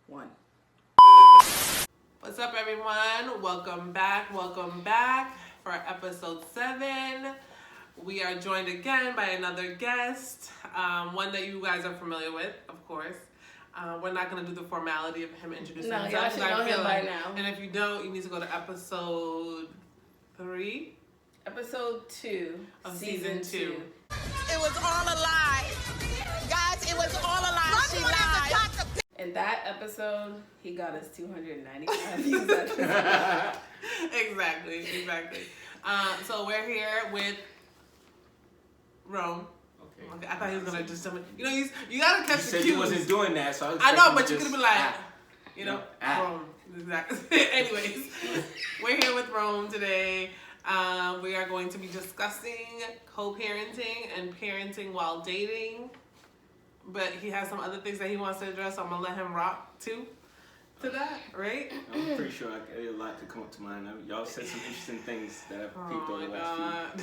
One. What's up, everyone? Welcome back for episode 7. We are joined again by another guest, one that you guys are familiar with, of course. We're not going to do the formality of him introducing himself. No, y'all should know him by now. And if you don't, you need to go to episode 3. Episode 2 of season 2. It was all a lie. Guys, it was all a lie. She lied. In that episode, he got us 295 views. Exactly. So we're here with Rome. Okay, I thought he was gonna just tell me. You know, you gotta catch the cues. You said you wasn't doing that, so I know, but you could have been like, Rome. Exactly. Anyways, we're here with Rome today. We are going to be discussing co-parenting and parenting while dating. But he has some other things that he wants to address, so I'm gonna let him rock to that, right? I'm pretty sure a lot could come up to mind. Y'all said some interesting things that I've peeped over the last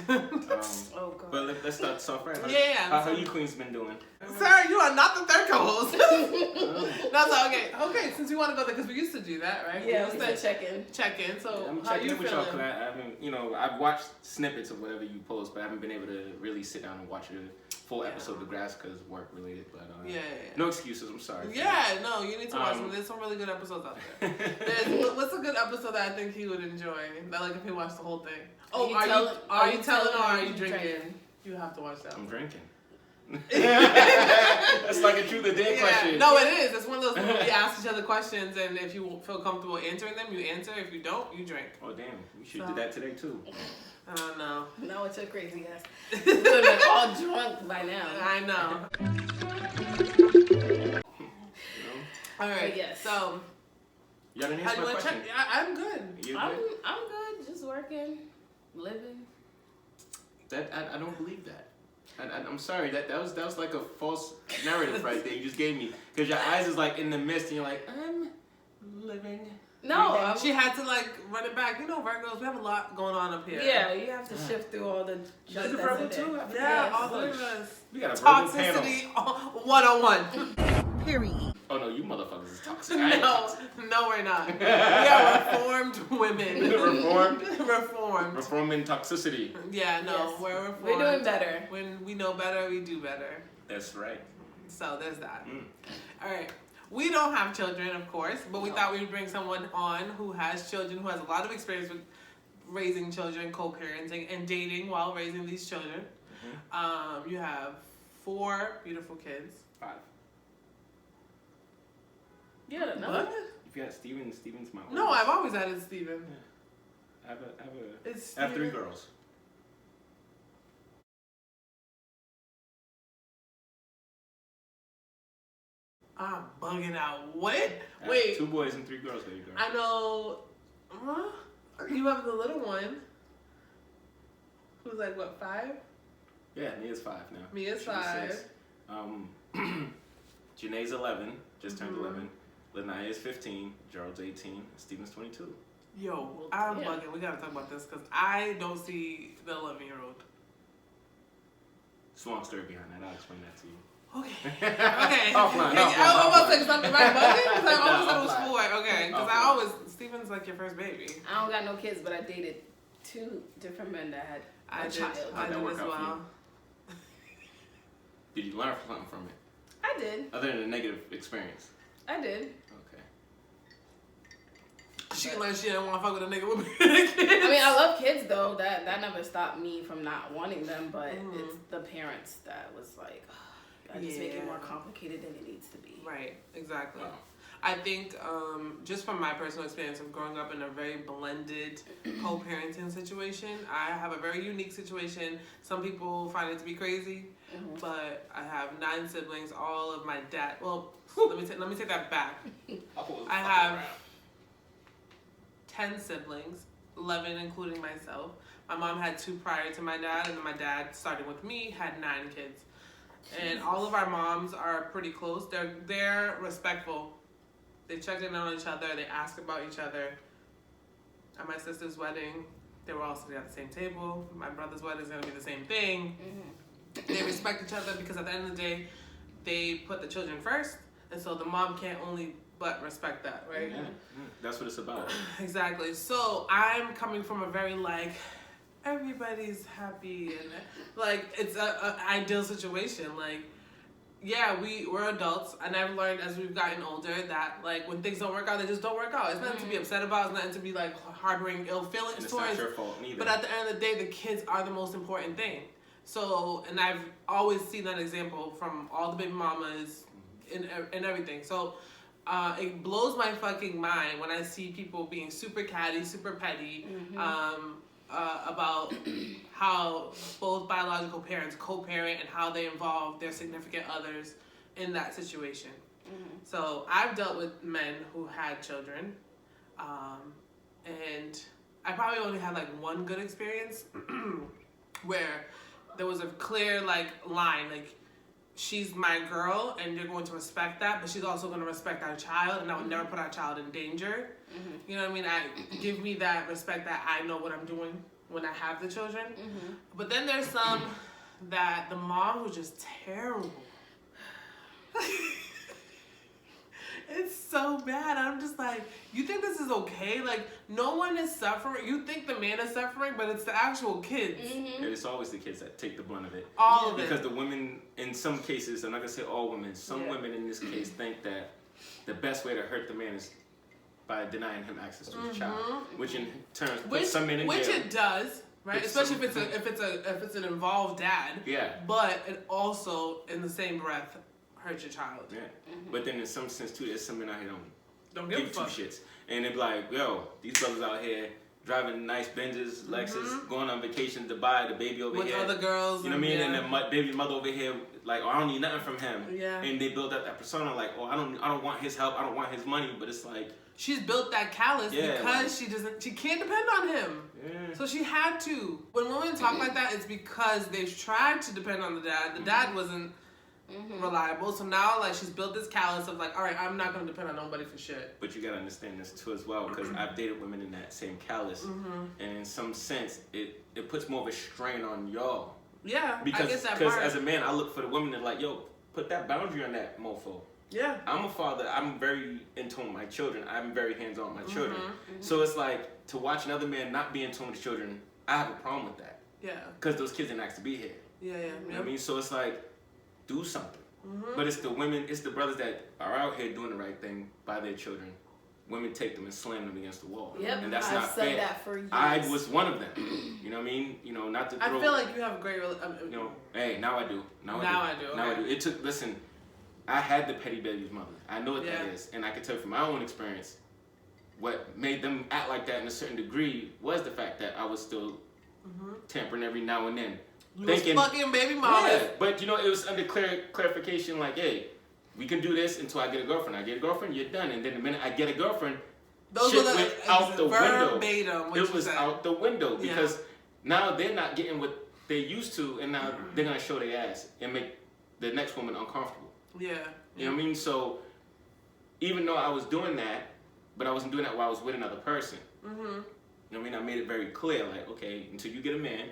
few. Oh God. But let's start this off right. Yeah. How you queens been doing? Sir, you are not the third co-host. No, so okay. Since you want to go there, because we used to do that, right? Yeah, we used to check in. So I'm how checking you in with feeling? y'all because I haven't, I've watched snippets of whatever you post, but I haven't been able to really sit down and watch a full episode of The Grass because work related. But no excuses. I'm sorry. Yeah, no, you need to watch them. There's some really good episodes out there. What's a good episode that I think he would enjoy? That like if he watched the whole thing. Oh, are you telling or are you drinking? You have to watch that. I'm drinking. That's like a truth or dare question. No, it is. It's one of those where we ask each other questions, and if you feel comfortable answering them, you answer. If you don't, you drink. Oh damn, we should do that today too. I don't know. No, it's a crazy ass. We would have been all drunk by now. I know. All right. Yes. So. You got an answer my question? I'm good. I'm good. Just working, living. I don't believe that. I'm sorry. That was like a false narrative right there you just gave me. Because your eyes is like in the mist and you're like, I'm living. No, she had to like run it back. You know, Virgos, we have a lot going on up here. Yeah, you have to shift through all the. Is it Virgo too? Yeah, all three of us. We got a Virgo panel. Toxicity 101. Period. Oh no, you motherfuckers is toxic. No, we're not. We are reformed women. Reformed. Reforming toxicity. Yeah, no, yes. we're reformed. We're doing better. When we know better, we do better. That's right. So there's that. All right. We don't have children, of course, but we thought we would bring someone on who has children, who has a lot of experience with raising children, co-parenting, and dating while raising these children. You have 4 beautiful kids. 5. Yeah, no. What? If you had Steven's my oldest. No, I've always added Steven. Yeah. I have 3 girls. I'm bugging out. What? I Wait. have 2 boys and 3 girls, baby girl. I know. You have the little one. Who's like, what, 5? Yeah, Mia's 5 now. Mia's She'll be 5. 6. Janae's 11, just turned 11. Lanaya is 15. Gerald's 18. Steven's 22. Yo, I'm bugging. We gotta talk about this because I don't see the 11-year-old. It's a long story behind that. I'll explain that to you. Okay. Offline. I was about to say something right bugging because I always thought it was offline. 4. Okay, because Steven's like your first baby. I don't got no kids, but I dated 2 different men that had a child. I did as well. Did you learn something from it? I did. Other than a negative experience? I did. Okay. She learned she didn't want to fuck with a nigga with kids. I mean, I love kids though. That never stopped me from not wanting them, but it's the parents that was like, I just make it more complicated than it needs to be. Right, exactly. I think just from my personal experience of growing up in a very blended co-parenting situation, I have a very unique situation. Some people find it to be crazy, but I have 9 siblings, all of my dad. Well, let me take that back. I have 10 siblings, 11 including myself. My mom had 2 prior to my dad, and then my dad, starting with me, had 9 kids. And all of our moms are pretty close. They're respectful. They check in on each other. They ask about each other. At my sister's wedding, they were all sitting at the same table. My brother's wedding is going to be the same thing. They respect each other because at the end of the day, they put the children first. And so the mom can't only but respect that, right? Yeah, that's what it's about. Exactly. So I'm coming from a very like everybody's happy and like it's a ideal situation. Like, yeah, we're adults, and I've learned as we've gotten older that like when things don't work out, they just don't work out. It's nothing to be upset about. It's nothing to be like harboring ill feelings And it's towards. not your fault neither. But at the end of the day, the kids are the most important thing. So, and I've always seen that example from all the baby mamas and everything. So, it blows my fucking mind when I see people being super catty, super petty, about how both biological parents co-parent and how they involve their significant others in that situation. So I've dealt with men who had children, and I probably only had like one good experience where there was a clear like line, like she's my girl and you're going to respect that, but she's also going to respect our child, and I would never put our child in danger. You know what I mean? Give me that respect that I know what I'm doing when I have the children. But then there's some that the mom was just terrible. It's so bad. I'm just like, you think this is okay? Like, no one is suffering. You think the man is suffering, but it's the actual kids. And it's always the kids that take the brunt of it. All of it. Because the women, in some cases, I'm not going to say all women, some women in this case think that the best way to hurt the man is by denying him access to his child, which in turn puts some men in jail. Which it does, right? Especially if it's an involved dad. Yeah. But it also, in the same breath, hurt your child. Yeah. But then in some sense too, there's some men out here Don't give two shits, and they be like, yo, these brothers out here driving nice Benzes, Lexus, going on vacation to Dubai, the baby over with here, other girls. you know what I mean, and the baby mother over here, like, oh, I don't need nothing from him. Yeah. And they build up that persona, like, oh, I don't want his help, I don't want his money, but it's like, she's built that callous because like, she can't depend on him. Yeah. So she had to. When women talk like that, it's because they've tried to depend on the dad. The dad wasn't reliable. So now, like, she's built this callous of like, all right, I'm not going to depend on nobody for shit. But you got to understand this too as well, because I've dated women in that same callous, and in some sense, it puts more of a strain on y'all. Yeah, because, I get that Because part. as a man, I look for the women that like, yo, put that boundary on that mofo. Yeah. I'm a father. I'm very in tune with my children. I'm very hands-on with my children. So it's like, to watch another man not be in tune with his children, I have a problem with that. Yeah. Because those kids didn't ask to be here. Yeah, yeah. You know what I mean? So it's like, do something. But it's the women, it's the brothers that are out here doing the right thing by their children. Women take them and slam them against the wall. Yep, And that's I've not said fair. that for years. I was one of them. You know what I mean? You know, not to throw... I feel like you have a great... you know, hey, now I do. Now I do. Now I okay. do. It took, listen, I had the petty baby's mother. I know what that Yeah. is. And I can tell you from my own experience, what made them act like that in a certain degree was the fact that I was still tampering every now and then. You was fucking baby mama. Yeah, but you know, it was under clarification like, hey, we can do this until I get a girlfriend. I get a girlfriend, you're done. And then the minute I get a girlfriend, Those shit were went out the window. Verbatim, It was out the window because Yeah. now they're not getting what they used to, and now they're gonna show their ass and make the next woman uncomfortable. Yeah. You know what I mean? So even though I was doing that, but I wasn't doing that while I was with another person. You know what I mean? I made it very clear, like, okay, until you get a man,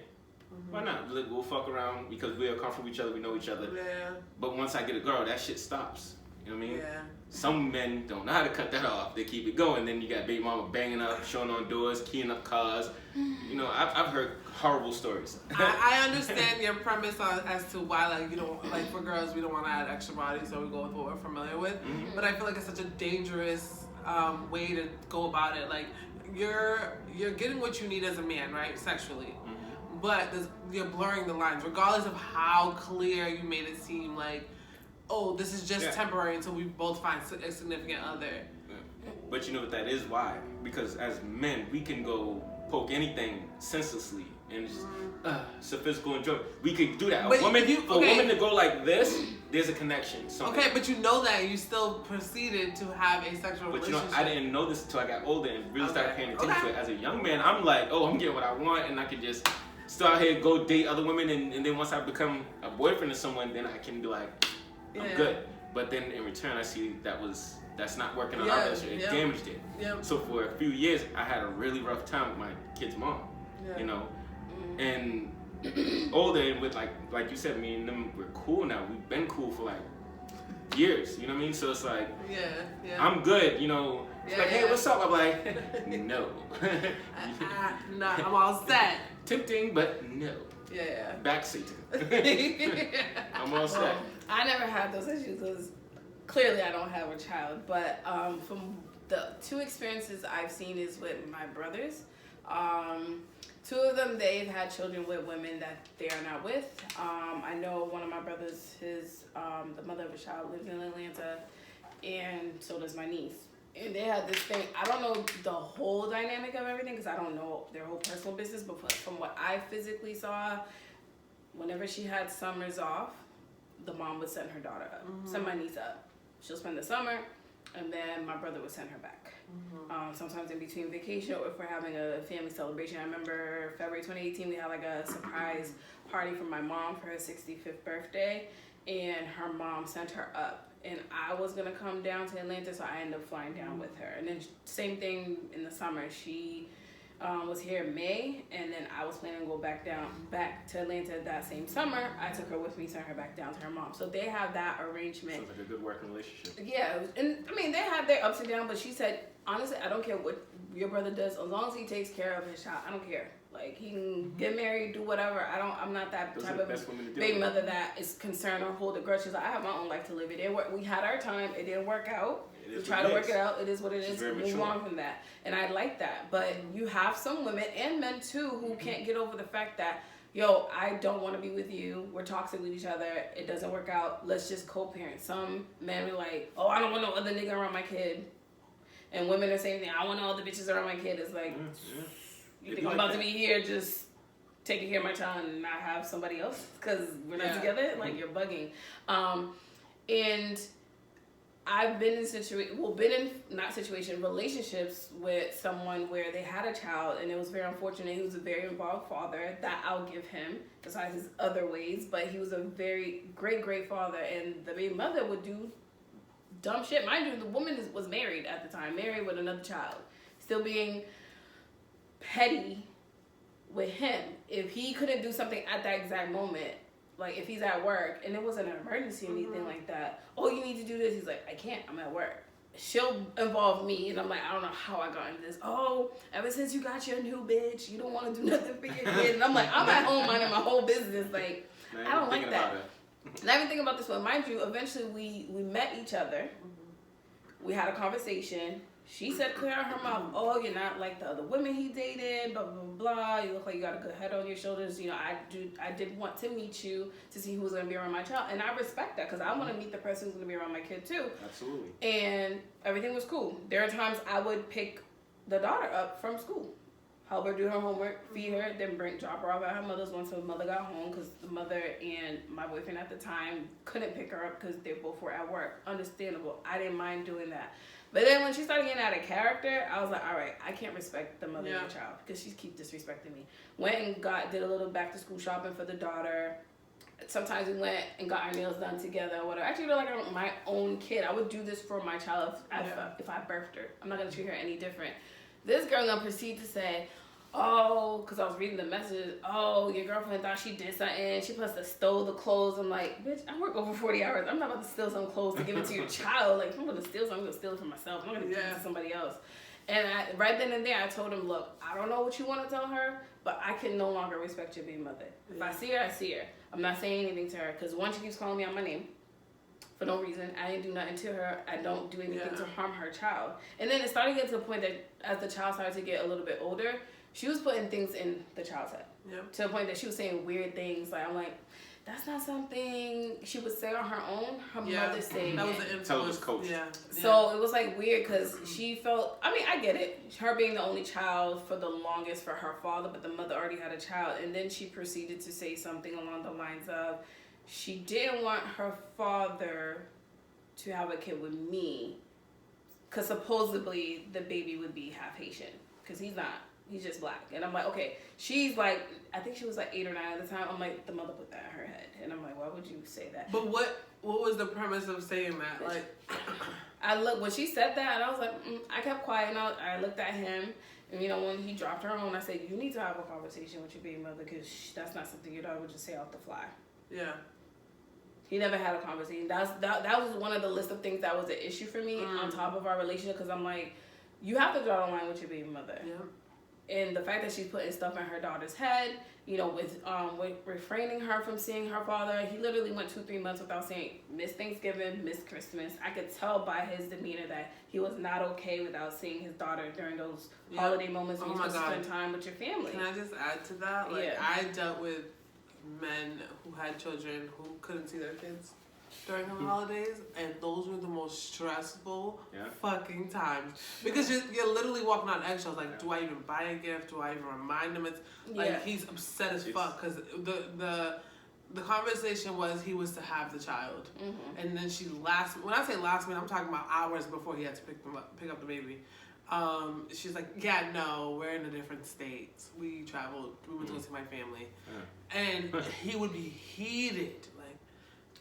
why not? We'll fuck around because we are comfortable with each other, we know each other. Yeah. But once I get a girl, that shit stops. You know what I mean? Yeah. Some men don't know how to cut that off. They keep it going. Then you got baby mama banging up, showing on doors, keying up cars. You know, I've heard horrible stories. I understand your premise as to why, like, you don't, like, for girls, we don't want to add extra body, so we go with what we're familiar with. But I feel like it's such a dangerous way to go about it. Like, you're getting what you need as a man, right, sexually. But you're blurring the lines, regardless of how clear you made it seem like, oh, this is just temporary until we both find a significant other. But you know what that is? Why? Because as men, we can go poke anything senselessly and just, it's a physical enjoyment. We could do that. But For a woman to go like this, there's a connection somewhere. Okay, but you know that, and you still proceeded to have a sexual But you relationship. know, I didn't know this until I got older and really started paying attention Okay. to it. As a young man, I'm like, oh, I'm getting what I want, and I can just start out here, go date other women, and then once I become a boyfriend of someone, then I can be like, I'm good. But then in return, I see that's not working on our relationship. It damaged it. So for a few years, I had a really rough time with my kid's mom. You know, and older and with like you said, me and them we're cool now. We've been cool for like years. You know what I mean? So it's like, yeah. I'm good. You know, it's like, hey, what's up? I'm like, no. No, I'm all set. Tempting, but no. Yeah. Back Satan. I'm all set. I never had those issues because clearly I don't have a child. But from the 2 experiences I've seen is with my brothers. 2 of them, they've had children with women that they are not with. I know one of my brothers, the mother of a child lives in Atlanta, and so does my niece. And they had this thing, I don't know the whole dynamic of everything because I don't know their whole personal business, but from what I physically saw, whenever she had summers off, the mom would send her daughter up, send my niece up. She'll spend the summer, and then my brother would send her back. Sometimes in between vacation or if we're having a family celebration. I remember February 2018, we had like a surprise party for my mom for her 65th birthday, and her mom sent her up. And I was gonna come down to Atlanta, so I ended up flying down with her. And then same thing in the summer. She was here in May, and then I was planning to go back to Atlanta that same summer. I took her with me, sent her back down to her mom. So they have that arrangement. Sounds like a good working relationship. Yeah, and I mean they had their ups and downs, but she said honestly, I don't care what your brother does as long as he takes care of his child. I don't care. Like he can get married, do whatever. I'm not that Those type are the of best women to do baby it. mother that is concerned or hold a grudge. She's like, I have my own life to live. It didn't work. We had our time. It didn't work out. We try to work it out. It is what it is. Move on from that. And I like that. But you have some women and men too who can't get over the fact that, yo, I don't want to be with you. We're toxic with each other. It doesn't work out. Let's just co-parent. Some men are like, oh, I don't want no other nigga around my kid. And women are saying, I want all the bitches around my kid. It's like, you think I'm about to be here just taking care of my child and not have somebody else because we're not together? Like, you're bugging. And I've been in relationships with someone where they had a child and it was very unfortunate. He was a very involved father. That I'll give him, besides his other ways. But he was a very great father. And the baby mother would do dumb shit. Mind you, the woman was married at the time, married with another child, still being petty with him. If he couldn't do something at that exact moment, like if he's at work and it wasn't an emergency or anything like that, oh, you need to do this. He's like, I can't, I'm at work. She'll involve me, and I'm like, I don't know how I got into this. Oh, ever since you got your new bitch, you don't want to do nothing for your kid. And I'm like, I'm at home minding my whole business. Like, I don't like that. And I've been thinking about this one. Mind you, eventually we met each other. We had a conversation. She said clear out her mouth, oh, you're not like the other women he dated, blah, blah, blah. You look like you got a good head on your shoulders. You know, I did want to meet you to see who was going to be around my child. And I respect that because I want to meet the person who's going to be around my kid too. Absolutely. And everything was cool. There are times I would pick the daughter up from school, help her do her homework, feed her, then drop her off at her mother's once her mother got home because the mother and my boyfriend at the time couldn't pick her up because they both were at work. Understandable. I didn't mind doing that. But then when she started getting out of character, I was like, all right, I can't respect the mother of the child because she keeps disrespecting me. Went and did a little back to school shopping for the daughter. Sometimes we went and got our nails done together or whatever. Actually, like my own kid. I would do this for my child if I birthed her. I'm not going to treat her any different. This girl gonna proceed to say, oh, because I was reading the message, oh, your girlfriend thought she did something. She must have stole the clothes. I'm like, bitch, I work over 40 hours. I'm not about to steal some clothes to give it to your child. Like, if I'm going to steal something, I'm going to steal it for myself. I'm not going to give it to somebody else. And right then and there, I told him, look, I don't know what you want to tell her, but I can no longer respect your baby mother. If I see her, I see her. I'm not saying anything to her because one, she keeps calling me out my name for no reason. I didn't do nothing to her. I don't do anything to harm her child. And then it started getting to the point that as the child started to get a little bit older, she was putting things in the child's head. Yep. To the point that she was saying weird things. Like, I'm like, that's not something she would say on her own. Her mother saying that was the influence. Tell us, coach. Yeah. So it was like weird because she felt, I mean, I get it. Her being the only child for the longest for her father, but the mother already had a child. And then she proceeded to say something along the lines of, she didn't want her father to have a kid with me because supposedly the baby would be half Haitian because he's not. He's just black. And I'm like, okay. She's like, I think she was like 8 or 9 at the time. I'm like, the mother put that in her head. And I'm like, why would you say that? But what was the premise of saying that? Like, when she said that, and I was like, I kept quiet. And I looked at him. And, you know, when he dropped her on, I said, you need to have a conversation with your baby mother because that's not something your daughter would just say off the fly. Yeah. He never had a conversation. That was one of the list of things that was an issue for me on top of our relationship, because I'm like, you have to draw the line with your baby mother. Yeah. And the fact that she's putting stuff in her daughter's head, you know, with refraining her from seeing her father. He literally went 2-3 months without saying Miss Thanksgiving, Miss Christmas. I could tell by his demeanor that he was not okay without seeing his daughter during those holiday moments when you're supposed to spend time with your family. Can I just add to that? Like, I dealt with men who had children who couldn't see their kids during the holidays, and those were the most stressful fucking times, because you're literally walking on eggshells. Like, do I even buy a gift? Do I even remind him? It's like he's upset as fuck, because the conversation was he was to have the child, and then when I say last minute, I'm talking about hours before he had to pick up the baby. She's like, yeah, no, we're in a different state. We traveled. We went to go see my family, and he would be heated, like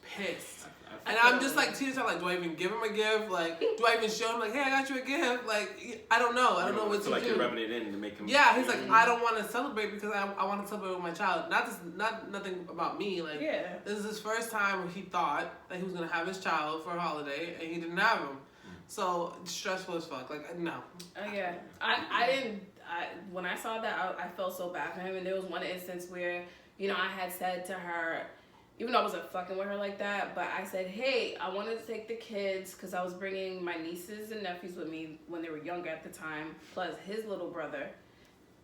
pissed. And I'm just like, teaching like, do I even give him a gift? Like, do I even show him like, hey, I got you a gift? Like, I don't know. I don't know what to do. Like you're rubbing it in to make him. Yeah, he's like, I don't want to celebrate because I want to celebrate with my child. Not nothing about me. Like, this is his first time where he thought that he was gonna have his child for a holiday, and he didn't have him. So stressful as fuck. Like, no. I didn't. When I saw that, I felt so bad for him. And there was one instance where, you know, I had said to her, even though I wasn't fucking with her like that, but I said, hey, I wanted to take the kids, because I was bringing my nieces and nephews with me when they were younger at the time, plus his little brother.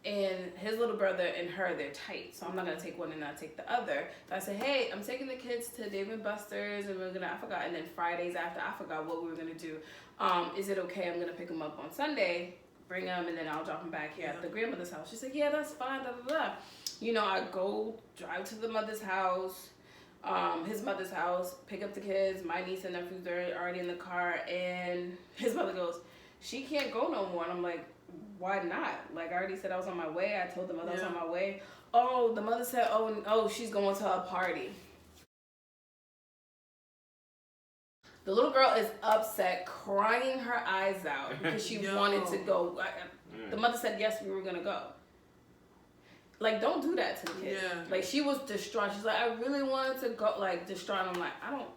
And his little brother and her, they're tight, so I'm not going to take one and not take the other. So I said, hey, I'm taking the kids to Dave & Buster's, and I forgot, and then Fridays after, I forgot what we were going to do. Is it okay? I'm going to pick them up on Sunday, bring them, and then I'll drop them back here at the grandmother's house. She said, yeah, that's fine, da, da, da. You know, I go drive to the mother's house, his mother's house, pick up the kids. My niece and nephews are already in the car, and his mother goes, she can't go no more. And I'm like, why not? Like, I already said I was on my way. I told the mother I was on my way. Oh, the mother said, oh, she's going to a party. The little girl is upset, crying her eyes out because she wanted to go. The mother said, yes, we were going to go. Like, don't do that to the kid. Like, she was distraught. She's like, I really wanted to go, like, distraught. I'm like,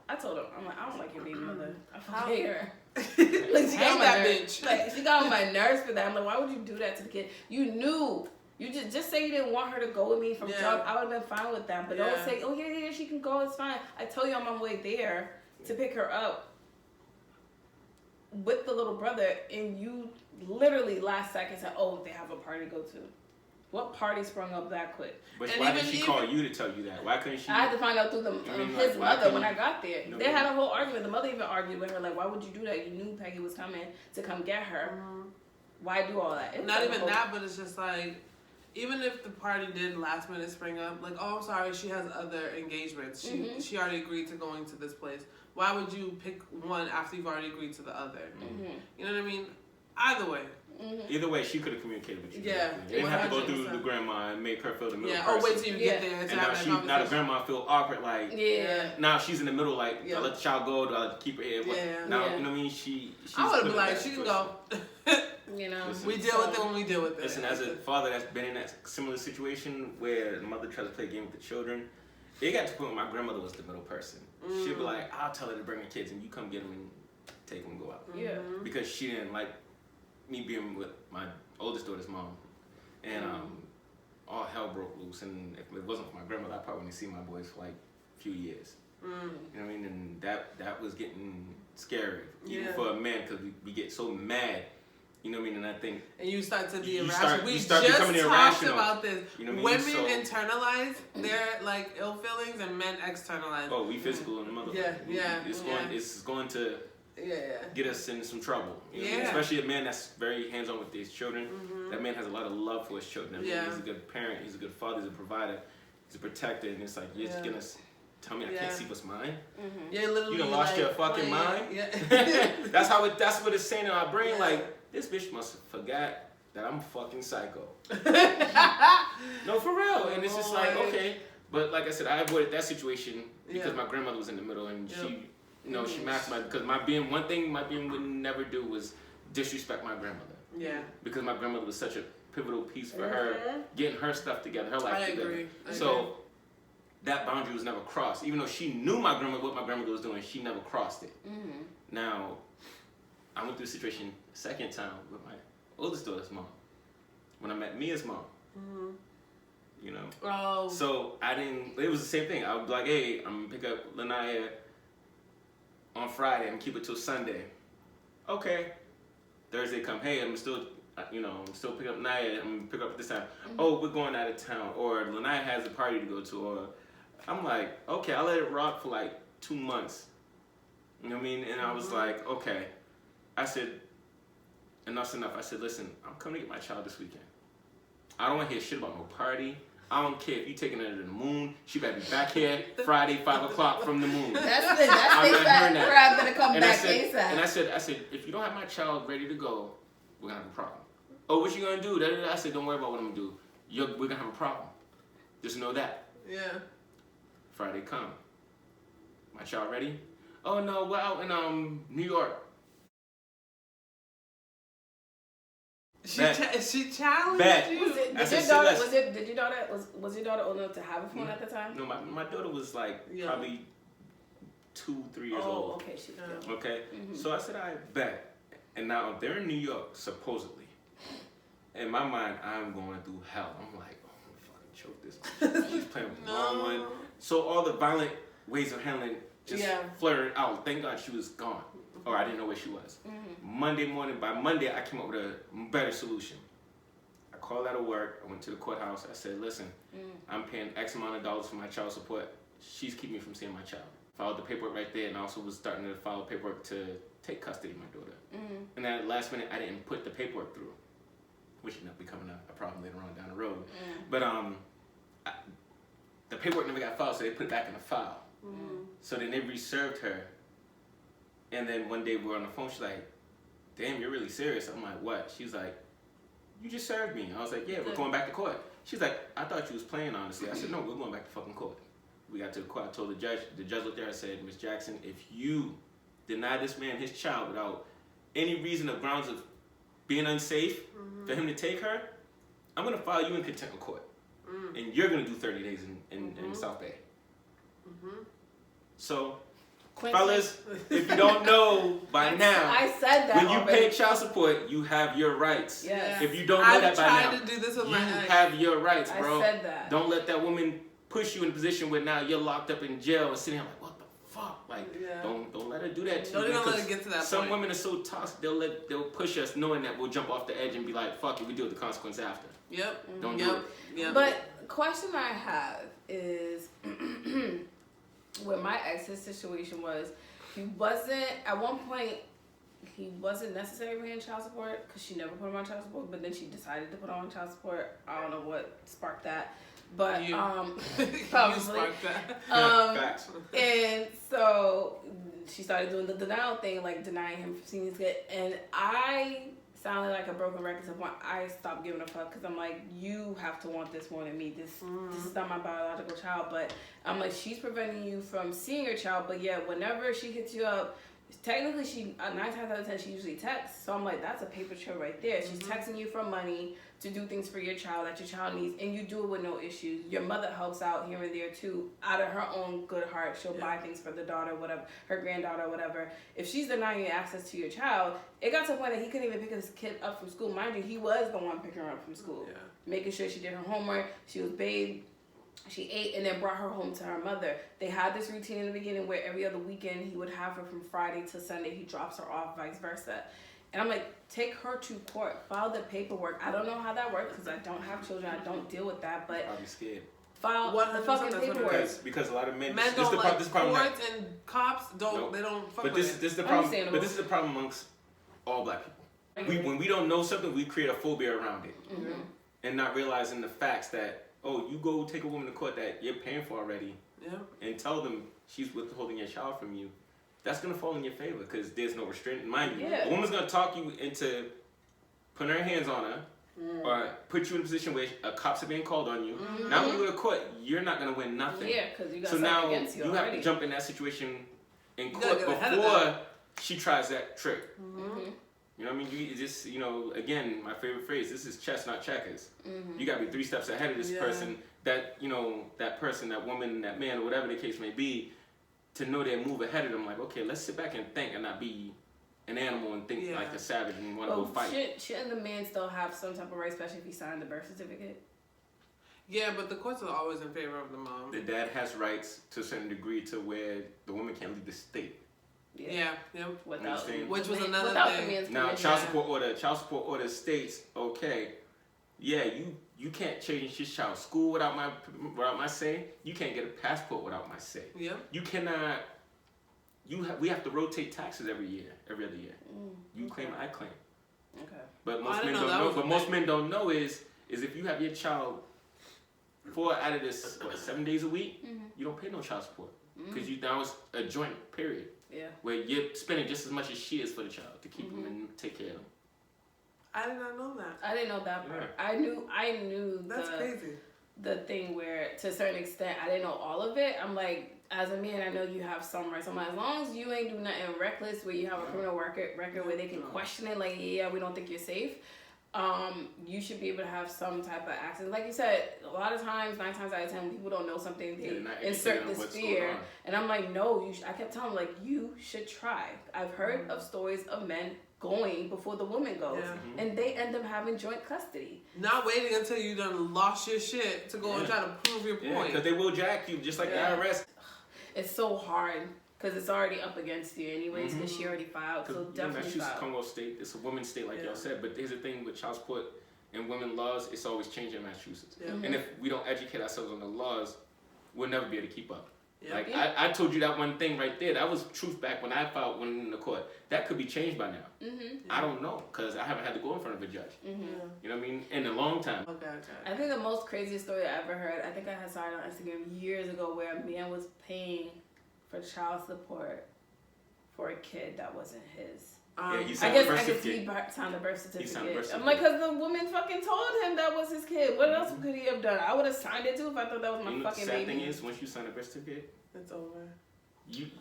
I told her, I'm like, I don't like your baby mother. I hate her. Like, she got on my nerves. Like, she got on my nerves for that. I'm like, why would you do that to the kid? You knew. You just say you didn't want her to go with me from jump. I would have been fine with that. But don't say, oh, yeah, she can go. It's fine. I told you I'm on my way there to pick her up with the little brother, and you literally last second said, oh, they have a party to go to. What party sprung up that quick? But why did she call you to tell you that? Why couldn't she? I had to find out through his mother when I got there. They had a whole argument. The mother even argued with her, like, why would you do that? You knew Peggy was coming to come get her. Why do all that? Not even that, but it's just like, even if the party did last minute spring up, like, oh, I'm sorry, she has other engagements. She already agreed to going to this place. Why would you pick one after you've already agreed to the other? You know what I mean? Either way. Either way, she could have communicated with you. Yeah. You didn't have to go through the grandma and make her feel the middle person. Oh, wait till you get there. And now the grandma feel awkward, like, now she's in the middle, like, do I let the child go? Do I keep her here? Now, you know what I mean? I would have been like, she can go. You know, listen, we deal with it when we deal with it. Listen, as a father that's been in that similar situation where the mother tries to play a game with the children, it got to the point where my grandmother was the middle person. She'd be like, I'll tell her to bring the kids and you come get them and take them and go out. Because she didn't like me being with my oldest daughter's mom. And all hell broke loose. And if it wasn't for my grandmother, I probably wouldn't see my boys for like a few years. You know what I mean? And that was getting scary. Even for a man, because we get so mad. You know what I mean? And I think... And you start to be irrational. We just talked about this. You know what I mean? Women internalize their, like, ill feelings, and men externalize. Oh, we physical in the mother. It's going to get us in some trouble. You know what I mean? Especially a man that's very hands-on with his children. That man has a lot of love for his children. I mean, he's a good parent. He's a good father. He's a provider. He's a protector. And it's like, you're just going to tell me I can't see what's mine? Literally, you done lost your fucking mind? That's what it's saying in our brain. Like, this bitch must have forgot that I'm fucking psycho. No, for real. And it's just like, okay. But like I said, I avoided that situation because my grandmother was in the middle, and she, you know, she matched because one thing my being would never do was disrespect my grandmother. Because my grandmother was such a pivotal piece for her getting her stuff together, her life together. I agree. So that boundary was never crossed. Even though she knew what my grandmother was doing, she never crossed it. Mm-hmm. Now, I went through a situation second time with my oldest daughter's mom. When I met Mia's mom. Mm-hmm. You know? Oh. So it was the same thing. I would be like, hey, I'm gonna pick up Lanaya on Friday and keep it till Sunday. Okay. Thursday come, hey, I'm still picking up Naya, I'm gonna pick up this time. Mm-hmm. Oh, we're going out of town. Or Lanaya has a party to go to. Or I'm like, okay, I'll let it rock for like 2 months. You know what I mean? And I was like, okay. I said, enough's enough. I said, listen, I'm coming to get my child this weekend. I don't want to hear shit about no party. I don't care if you taking her to the moon. She better be back here Friday, 5 o'clock from the moon. That's where I'm gonna come back ASAP. And I said, if you don't have my child ready to go, we're gonna have a problem. Oh, what you gonna do? I said, don't worry about what I'm gonna do. We're gonna have a problem. Just know that. Yeah. Friday come. My child ready? Oh no, we're out in New York. She challenged Bad. you. Was your daughter old enough to have a phone at the time? No, my daughter was like probably 2-3 years old. Oh, okay, she was young. Okay, so I said I bet, and now they're in New York supposedly. In my mind, I'm going through hell. I'm like, oh, I'm gonna fucking choke this. She's playing with the wrong one. So all the violent ways of handling just fluttered out. Thank God she was gone. Or I didn't know where she was. Mm-hmm. By Monday, I came up with a better solution. I called out of work. I went to the courthouse. I said, listen, I'm paying X amount of dollars for my child support. She's keeping me from seeing my child. Filed the paperwork right there, and I also was starting to file paperwork to take custody of my daughter. Mm-hmm. And then at the last minute, I didn't put the paperwork through, which ended up becoming a problem later on down the road. But the paperwork never got filed, so they put it back in the file. Mm-hmm. So then they reserved her. And then one day we were on the phone, she's like, damn, you're really serious. I'm like, what? She's like, you just served me. I was like, yeah, we're going back to court. She's like, I thought you was playing, honestly. I said, no, we're going back to fucking court. We got to the court. I told the judge looked there and said, Ms. Jackson, if you deny this man his child without any reason of grounds of being unsafe for him to take her, I'm going to file you in contempt of court. And you're going to do 30 days in South Bay. So... fellas, if you don't know by now, I said that when you already. pay child support, you have your rights. Yes. If you don't know that by now, to do this with you have your rights, bro. I said that. Don't let that woman push you in a position where now you're locked up in jail and sitting here like, what the fuck? Like, don't let her do that to you. Don't even let her get to that point. Some women are so toxic, they'll push us knowing that we'll jump off the edge and be like, fuck it, we deal with the consequence after. Yep. Don't do it. Yep. But question I have is, with my ex's situation was, he wasn't necessarily paying child support because she never put him on child support, but then she decided to put him on child support. I don't know what sparked that, but probably. You sparked that. Facts. And so she started doing the denial thing, like denying him for seeing his kid, and I sounded like a broken record to the point I stopped giving a fuck because I'm like, you have to want this more than me. This is not my biological child, but I'm like, she's preventing you from seeing your child, but yeah, whenever she hits you up, technically she 9 times out of 10 she usually texts, so I'm like, that's a paper trail right there. She's texting you for money to do things for your child that your child needs, and you do it with no issues. Your mother helps out here and there too, out of her own good heart. She'll buy things for the daughter, whatever, her granddaughter, whatever. If she's denying you access to your child, it got to the point that he couldn't even pick his kid up from school. Mind you, he was the one picking her up from school, making sure she did her homework, she was bathed, she ate, and then brought her home to her mother. They had this routine in the beginning where every other weekend he would have her from Friday to Sunday. He drops her off, vice versa. And I'm like, take her to court, file the paperwork. I don't know how that works because I don't have children. I don't deal with that, but I'll be scared. File the fucking paperwork. Because a lot of men don't like courts and cops don't. They don't fuck with it. This is the problem. But this is the problem amongst all black people. When we don't know something, we create a phobia around it, and not realizing the facts that, oh, you go take a woman to court that you're paying for already, and tell them she's withholding your child from you. That's gonna fall in your favor because there's no restraint. Mind you, a woman's gonna talk you into putting her hands on her, or put you in a position where cops are being called on you. Now when you go to court, you're not gonna win nothing. Yeah, because you got so now against you have to jump in that situation in court before she tries that trick. You know what I mean? You just, again, my favorite phrase, this is chess, not checkers. Mm-hmm. You got to be 3 steps ahead of this person, that person, that woman, that man, or whatever the case may be, to know they move ahead of them. Like, okay, let's sit back and think and not be an animal and think like a savage and want to go fight. Shouldn't the man still have some type of right, especially if he signed the birth certificate? Yeah, but the courts are always in favor of the mom. The dad has rights to a certain degree to where the woman can't leave the state. Yeah. Which was another thing. Now, child support order states, okay, you can't change your child's school without my say. You can't get a passport without my say. Yeah. You cannot. We have to rotate taxes every other year. You claim, I claim. Okay. But most men don't know. But most men don't know is if you have your child 4 out of this 7 days a week, you don't pay no child support because now it's a joint period. Yeah. Where you're spending just as much as she is for the child to keep him and take care of him. I did not know that. I didn't know that part. Yeah. I knew that's crazy. The thing where, to a certain extent, I didn't know all of it. I'm like, as a man, I know you have some rights. I'm like, as long as you ain't do nothing reckless where you have a criminal record where they can question it, like, we don't think you're safe. You should be able to have some type of access. Like you said, a lot of times, 9 times out of 10, when people don't know something, they insert this fear. And I'm like, no, I kept telling them, like, you should try. I've heard of stories of men going before the woman goes, and they end up having joint custody. Not waiting until you done lost your shit to go and try to prove your point. Because they will jack you, just like the IRS. It's so hard. Because it's already up against you anyways, because she already filed, so definitely Massachusetts, filed. Congo State, it's a women's state like y'all said, but here's the thing with child support and women laws, it's always changing in Massachusetts. Yeah. And if we don't educate ourselves on the laws, we'll never be able to keep up. Yeah. I told you that one thing right there, that was truth back when I filed one in the court. That could be changed by now. I don't know, because I haven't had to go in front of a judge. You know what I mean? In a long time. Okay. I think the most craziest story I ever heard, I think I had saw it on Instagram years ago, where a man was paying for child support for a kid that wasn't his. I guess he signed the birth certificate. I'm like, because the woman fucking told him that was his kid. What else could he have done? I would have signed it too if I thought that was my fucking baby. The sad thing is, once you sign a birth certificate, it's over.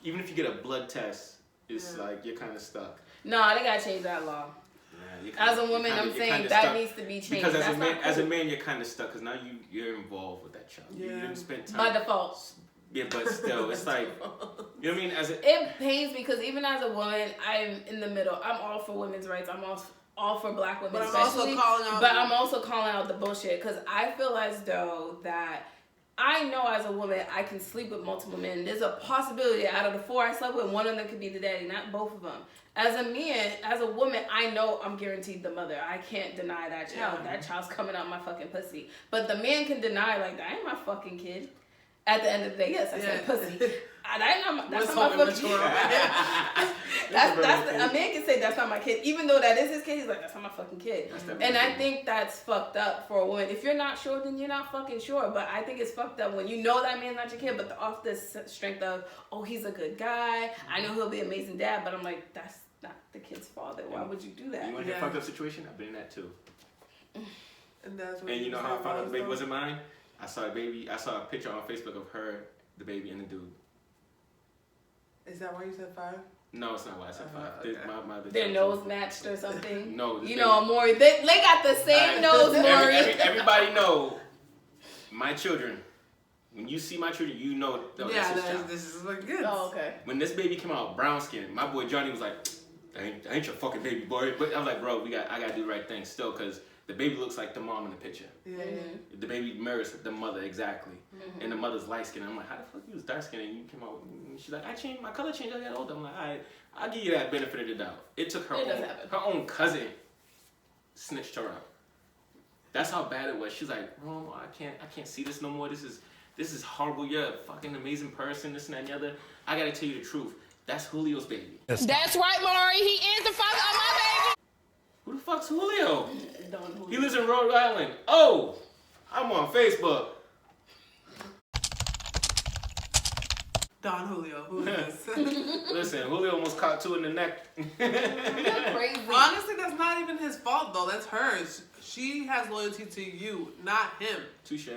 Even if you get a blood test, it's like you're kind of stuck. No, they gotta change that law. As a woman, I'm saying that needs to be changed. Because as a man, you're kind of stuck because now you're involved with that child. You didn't spend time. By default. Yeah, but still, it's like, you know what I mean? It pains me because even as a woman, I'm in the middle. I'm all for women's rights. I'm all for black women, but I'm also calling out the bullshit because I feel as though that I know as a woman I can sleep with multiple men. There's a possibility out of the 4 I slept with, one of them could be the daddy, not both of them. As a man, as a woman, I know I'm guaranteed the mother. I can't deny that child. That child's coming out my fucking pussy. But the man can deny, like, that ain't my fucking kid. At the end of the day, yes, I said pussy. That's not my fucking kid. A man can say that's not my kid, even though that is his kid. He's like, that's not my fucking kid. And I think that's fucked up for a woman. If you're not sure, then you're not fucking sure. But I think it's fucked up when you know that man's not your kid, but off the strength of, oh, he's a good guy. I know he'll be an amazing dad, but I'm like, that's not the kid's father. Why would you do that? You want to hear a fucked up situation? I've been in that too. And you know how I found out the baby wasn't mine? I saw a picture on Facebook of her, the baby, and the dude. Is that why you said 5? No, it's not why I said 5. Okay. Their nose matched or something? No. You know, Maury, they got the same nose, Maury. Everybody know my children. When you see my children, you know this is like good. Oh, okay. When this baby came out brown skin, my boy Johnny was like, I ain't your fucking baby boy. But I was like, bro, I gotta do the right thing still, because the baby looks like the mom in the picture. Yeah. The baby mirrors the mother exactly. And the mother's light skin. I'm like, how the fuck you was dark skin and you came out? And she's like, my color changed, I got older. I'm like, all right, I'll give you that benefit of the doubt. It took her own cousin snitched her out. That's how bad it was. She's like, Mom, I can't see this no more. This is horrible. You're a fucking amazing person, this and that and the other. I gotta tell you the truth. That's Julio's baby. That's right, Maury. He is the father of my baby. Who the fuck's Julio? He lives in Rhode Island. Oh, I'm on Facebook. Don Julio, who is this? Listen, Julio almost caught 2 in the neck. Crazy. Honestly, that's not even his fault, though. That's hers. She has loyalty to you, not him. Touche.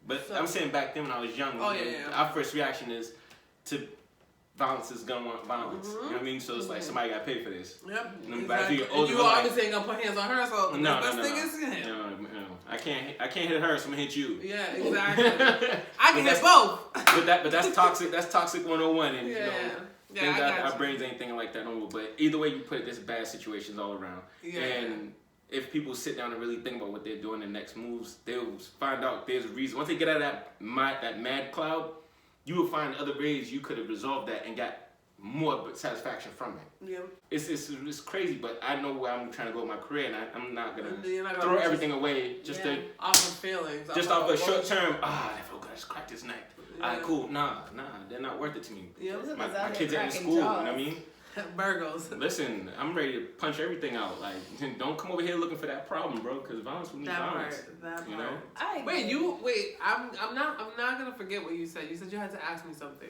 But I'm saying back then when I was young, our first reaction is to violence is gonna want violence. You know what I mean? So it's like somebody got to pay for this. Yep. Exactly. And you obviously ain't gonna put hands on her, so no. I can't hit her, so I'm gonna hit you. Yeah, exactly. I can hit both. But that's toxic. That's toxic 101, and Yeah, our brains ain't thinking like that no more. But either way you put it, there's bad situations all around. Yeah. And if people sit down and really think about what they're doing, the next moves, they'll find out there's a reason. Once they get out of that mad cloud, you will find other ways you could have resolved that and got more satisfaction from it. Yeah. It's crazy, but I know where I'm trying to go with my career, and I'm not gonna throw everything away just to off of feelings, just off a short term. That feel good. I just cracked his neck. Alright, cool. Nah, they're not worth it to me. Yeah. My kids are in school. You know what I mean? Virgos. Listen, I'm ready to punch everything out. Like, don't come over here looking for that problem, bro. Because violence will need violence. That part. You know. I'm not gonna forget what you said. You said you had to ask me something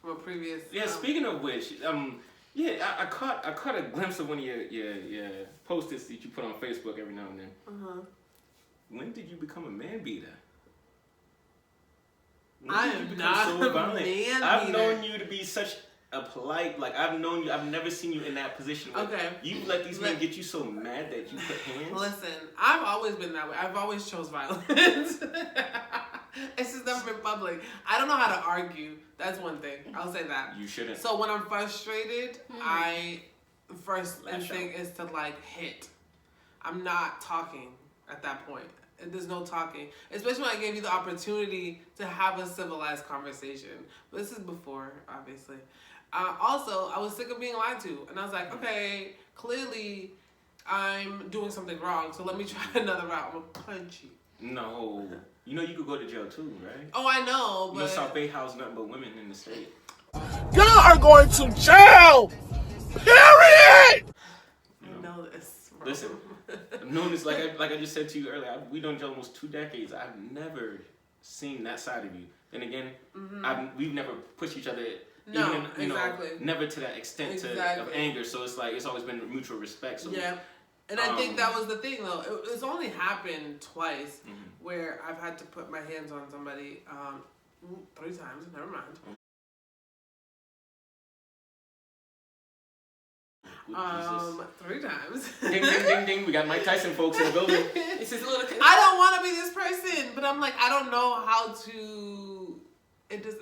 from a previous. Yeah. Speaking of which, I caught a glimpse of one of your posts that you put on Facebook every now and then. When did you become a man beater? I am not a man beater. I've known you to be such a polite, like I've known you. I've never seen you in that position. Okay. You let these men get you so mad that you put hands. Listen, I've always been that way. I've always chose violence. It's just never been public. I don't know how to argue. That's one thing. I'll say that. You shouldn't. So when I'm frustrated, first instinct is to like hit. I'm not talking at that point. There's no talking. Especially when I gave you the opportunity to have a civilized conversation. But this is before, obviously. Also, I was sick of being lied to. And I was like, okay, clearly I'm doing something wrong. So let me try another route. I'm going to punch you. No. You know you could go to jail too, right? Oh, I know, but... You know South Bay house nothing but women in the state. Y'all are going to jail! Period! I know this, bro. Listen, I've known this, like I just said to you earlier, we've known each other almost 2 decades. I've never seen that side of you. Then again, we've never pushed each other... No, even, exactly. Never to that extent of anger. So it's like, it's always been mutual respect. So, yeah. And I think that was the thing, though. It's only happened twice where I've had to put my hands on somebody 3 times. Never mind. 3 times. Ding, ding, ding, ding. We got Mike Tyson folks in the building. It's just a little. I don't want to be this person, but I'm like, I don't know how to.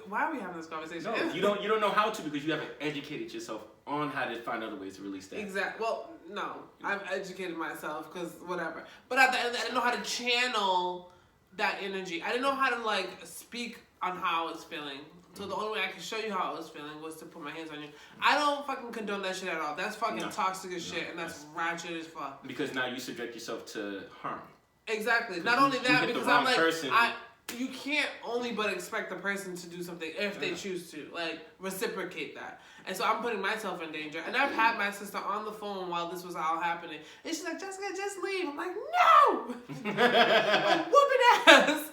Why are we having this conversation? No, you don't know how to because you haven't educated yourself on how to find other ways to release that. Exactly. Well, no, I've educated myself because whatever. But at the end, I didn't know how to channel that energy. I didn't know how to like speak on how I was feeling. So the only way I could show you how I was feeling was to put my hands on you. I don't fucking condone that shit at all. That's fucking toxic as shit, and that's ratchet as fuck. Because now you subject yourself to harm. Exactly. Not only that, because I'm like, person. You can't only but expect the person to do something if they choose to. Like, reciprocate that. And so I'm putting myself in danger. And I've had my sister on the phone while this was all happening. And she's like, Jessica, just leave. I'm like, no! I'm whooping ass.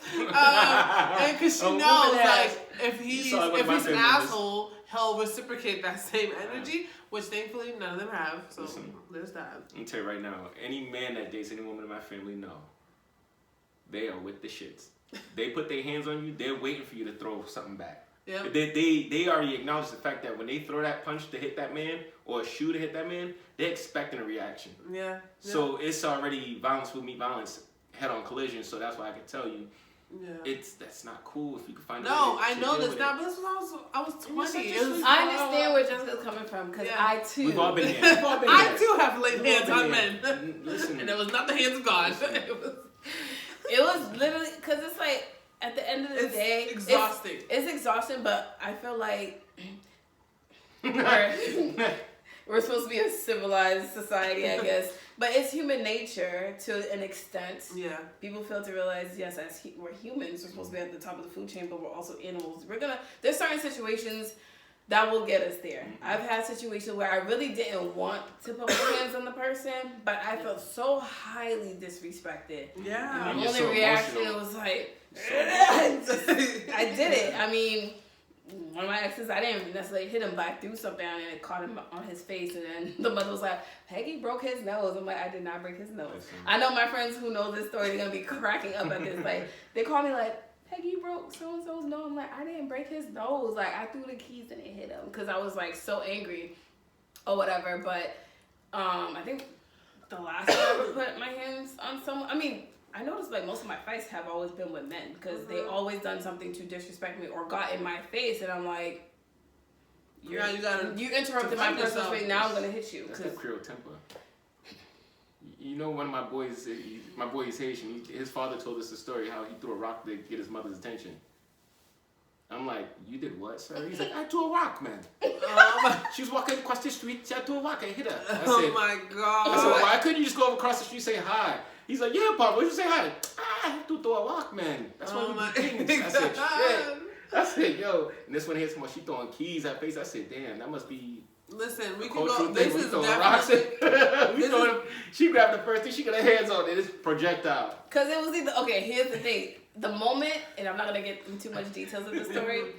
And because she knows, like, if he's an asshole, he'll reciprocate that same energy, which thankfully none of them have. So there's that. I'll tell you right now, any man that dates any woman in my family, no. They are with the shits. They put their hands on you, they're waiting for you to throw something back. Yep. They already acknowledge the fact that when they throw that punch to hit that man or a shoe to hit that man, they're expecting a reaction. Yeah. So it's already violence will meet violence, head-on collision. So that's why I can tell you, that's not cool if you can find. No, I know that's not. But this was I was 20. I understand where Jessica's coming from because I too. We've all been there. I too have laid hands on men. Listen, and it was not the hands of God. It was literally because it's like at the end of the day, exhausting. It's exhausting, but I feel like we're supposed to be a civilized society, I guess. But it's human nature to an extent. Yeah. People fail to realize, yes, we're humans. We're supposed to be at the top of the food chain, but we're also animals. There's certain situations that will get us there. I've had situations where I really didn't want to put my hands on the person, but I felt so highly disrespected. Yeah. And my only reaction was like, I did it. I mean, one of my exes, I didn't necessarily hit him, but I threw something and it caught him on his face. And then the mother was like, Peggy broke his nose. I'm like, I did not break his nose. I know my friends who know this story, they're going to be cracking up at this. Like, they call me like, Peggy broke so-and-so's nose. I'm like, I didn't break his nose. Like, I threw the keys and it hit him. Because I was, like, so angry or whatever. But I think the last time I ever put my hands on someone, I mean, I noticed, like, most of my fights have always been with men. Because they always done something to disrespect me or got in my face. And I'm like, you interrupted my personal space. Now I'm going to hit you. That's the Creole temper. You know, one of my boys, my boy is Haitian. His father told us a story how he threw a rock to get his mother's attention. I'm like, you did what, sir? He's like, I threw a rock, man. She was walking across the street. I threw a rock. I hit her. My God. I said, why couldn't you just go across the street and say hi? He's like, yeah, Papa. Why'd you say hi? I had to throw a rock, man. That's why we do things. I said, shit. I said, yo. And this one here, she throwing keys at face. I said, damn, that must be... Listen, we can go. This is definitely. She grabbed the first thing she got her hands on. It's projectile. Because it was either here's the thing. The moment, and I'm not gonna get into too much details of the story.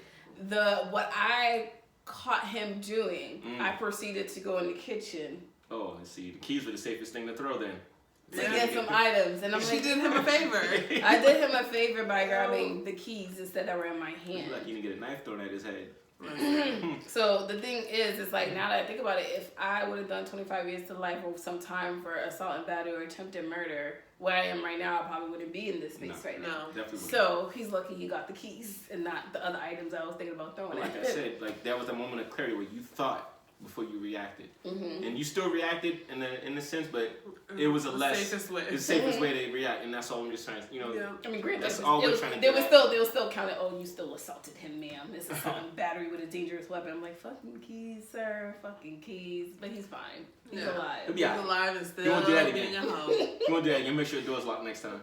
What I caught him doing, I proceeded to go in the kitchen. Oh, and see, the keys were the safest thing to throw then. To get some items, and I'm she did him a favor. I did him a favor by grabbing the keys instead that were in my hand. Like you didn't get a knife thrown at his head. So the thing is, it's like now that I think about it, if I would have done 25 years to life or some time for assault and battery or attempted murder, where I am right now, I probably wouldn't be in this space right now. Definitely. So he's lucky he got the keys and not the other items I was thinking about throwing. Like I said, like that was a moment of clarity where you thought before you reacted, and you still reacted in a sense, but it was the safest way to react, and that's all I'm just trying to, I mean, granted, that's all we're trying to do. They were still counting. Oh, you still assaulted him, ma'am. It's assault and battery with a dangerous weapon. I'm like, fucking keys, sir, fucking keys. But he's fine. He's alive. He's alive and still. You won't do that again. You won't do that again. Make sure the door's locked next time.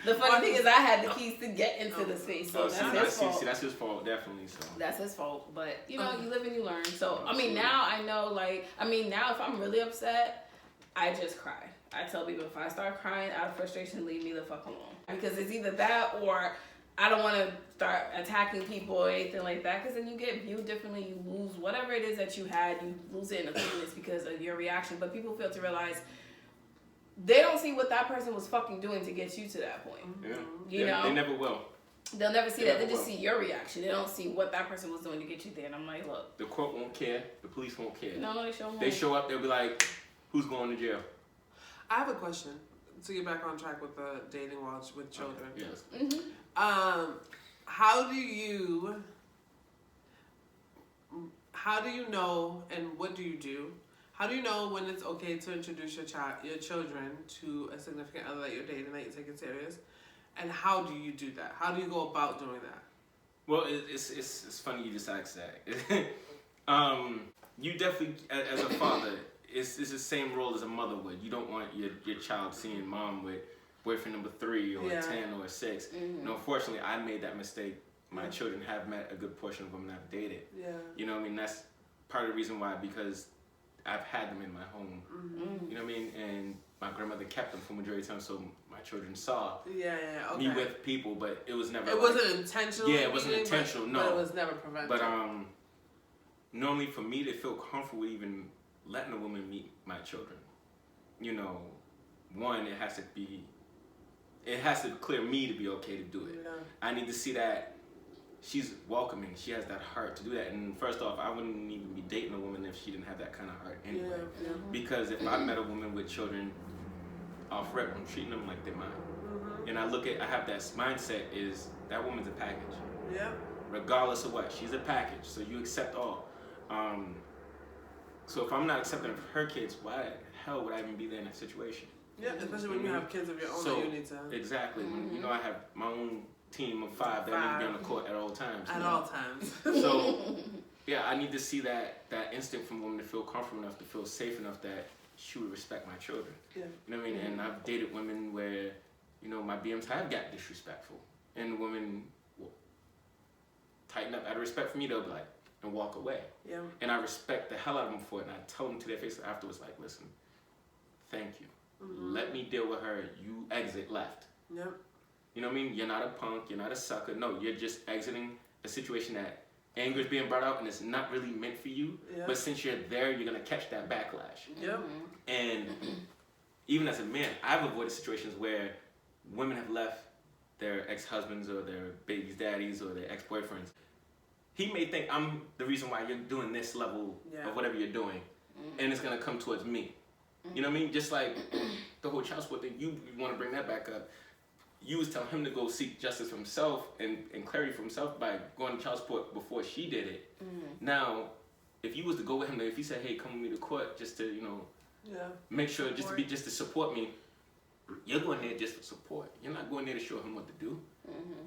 The funny thing is, I had the keys to get into the space, so that's his fault. See, that's his fault, definitely. So that's his fault, but you live and you learn. So I mean, now I know. Now if I'm really upset, I just cry. I tell people if I start crying out of frustration, leave me the fuck alone. Because it's either that or I don't want to start attacking people or anything like that. Because then you get viewed differently. You lose whatever it is that you had. You lose it in a quickness because of your reaction. But people fail to realize. They don't see what that person was fucking doing to get you to that point. Yeah. You know? They never will. They'll never see that. They just see your reaction. They don't see what that person was doing to get you there. And I'm like, look. The court won't care. The police won't care. No, they show them. They show up, they'll be like, who's going to jail? I have a question to get back on track with the dating with children. Okay. Yes. Mm-hmm. How do you know, and what do you do? How do you know when it's okay to introduce your children to a significant other that you're dating, that you're taking serious? And how do you do that? How do you go about doing that? Well, it's funny you just asked that. You definitely, as a father, it's the same role as a mother would. You don't want your child seeing mom with boyfriend number 3 or 10 or 6. Mm-hmm. Unfortunately, I made that mistake. My children have met a good portion of women I've dated. Yeah. You know what I mean? That's part of the reason why, because I've had them in my home. Mm-hmm. You know what I mean? And my grandmother kept them for majority of the time, so my children saw okay. me with people, but it was never. It wasn't intentional. Yeah, it wasn't intentional. No, but it was never prevented. But normally for me to feel comfortable even letting a woman meet my children, one, it has to clear me to be okay to do it. Yeah. I need to see that she's welcoming. She has that heart to do that. And first off, I wouldn't even be dating a woman if she didn't have that kind of heart anyway. Yeah. Because if I met a woman with children, off rip, I'm treating them like they're mine. Mm-hmm. And I have that mindset is that woman's a package. Yeah. Regardless of what, she's a package. So you accept all. So if I'm not accepting of her kids, why the hell would I even be there in that situation? Yeah, especially when you have kids of your own that you need to. Exactly. When I have my own team of 5 that need to be on the court at all times. At all times. So, yeah, I need to see that instinct from women to feel comfortable enough, to feel safe enough that she would respect my children. Yeah. You know what I mean? And I've dated women where, my BMs have got disrespectful. And the women will tighten up. Out of respect for me, they'll be like, and walk away. Yeah. And I respect the hell out of them for it. And I tell them to their face afterwards, like, listen, thank you. Mm-hmm. Let me deal with her. You exit left. Yep. You know what I mean? You're not a punk. You're not a sucker. No, you're just exiting a situation that anger is being brought out and it's not really meant for you. Yep. But since you're there, you're going to catch that backlash. Yep. And even as a man, I've avoided situations where women have left their ex-husbands or their baby's daddies or their ex-boyfriends, he may think I'm the reason why you're doing this level of whatever you're doing, and it's gonna come towards me. You know what I mean? Just like the whole child support thing, you want to bring that back up. You was telling him to go seek justice for himself and clarity for himself by going to child support before she did it. Now, if you was to go with him, if he said, "Hey, come with me to court just to, make sure just to support me," you're going there just for support. You're not going there to show him what to do.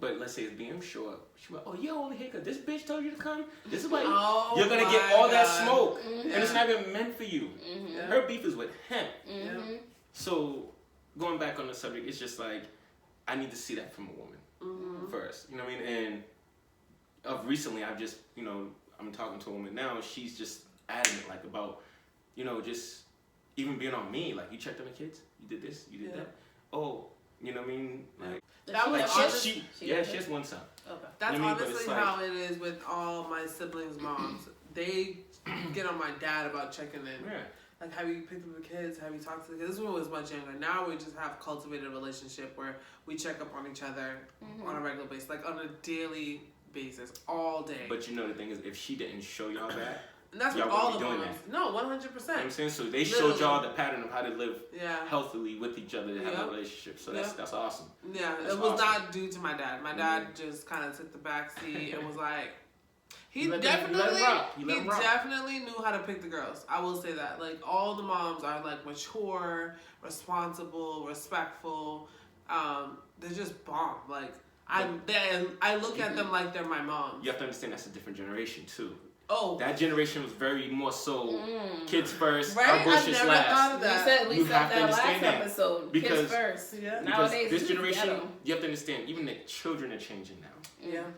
But let's say it's being show up. She's like, "Oh, you're only here because this bitch told you to come. This is why you're gonna get all that smoke, and it's not even meant for you." Her beef is with him. So going back on the subject, it's just like I need to see that from a woman first. You know what I mean? And of recently, I've just I'm talking to a woman now. She's just adamant like about just even being on me. Like, you checked on the kids. You did this. You did that. Oh, you know what I mean? Like. That was she has one son. Okay. That's honestly how it is with all my siblings' moms. They get on my dad about checking in. Yeah. Like, have you picked up the kids? Have you talked to the kids? This one was much younger. Now we just have cultivated a relationship where we check up on each other on a regular basis, like on a daily basis, all day. But the thing is, if she didn't show y'all that, and that's what all the moms. No, 100%. You know what I'm saying? So they showed y'all the pattern of how to live healthily with each other to have a relationship. So that's awesome. Yeah, it was not due to my dad. My dad just kind of took the back seat and was like, he definitely knew how to pick the girls. I will say that. Like, all the moms are like mature, responsible, respectful. They're just bomb. Like, I look at them like they're my mom. You have to understand that's a different generation too. Oh, that generation was very more so kids first, right? Our bushes I never last. thought of that. We said that last episode. Because, kids first. Yeah. Because nowadays, this generation, you have to understand, even the children are changing now. Yeah.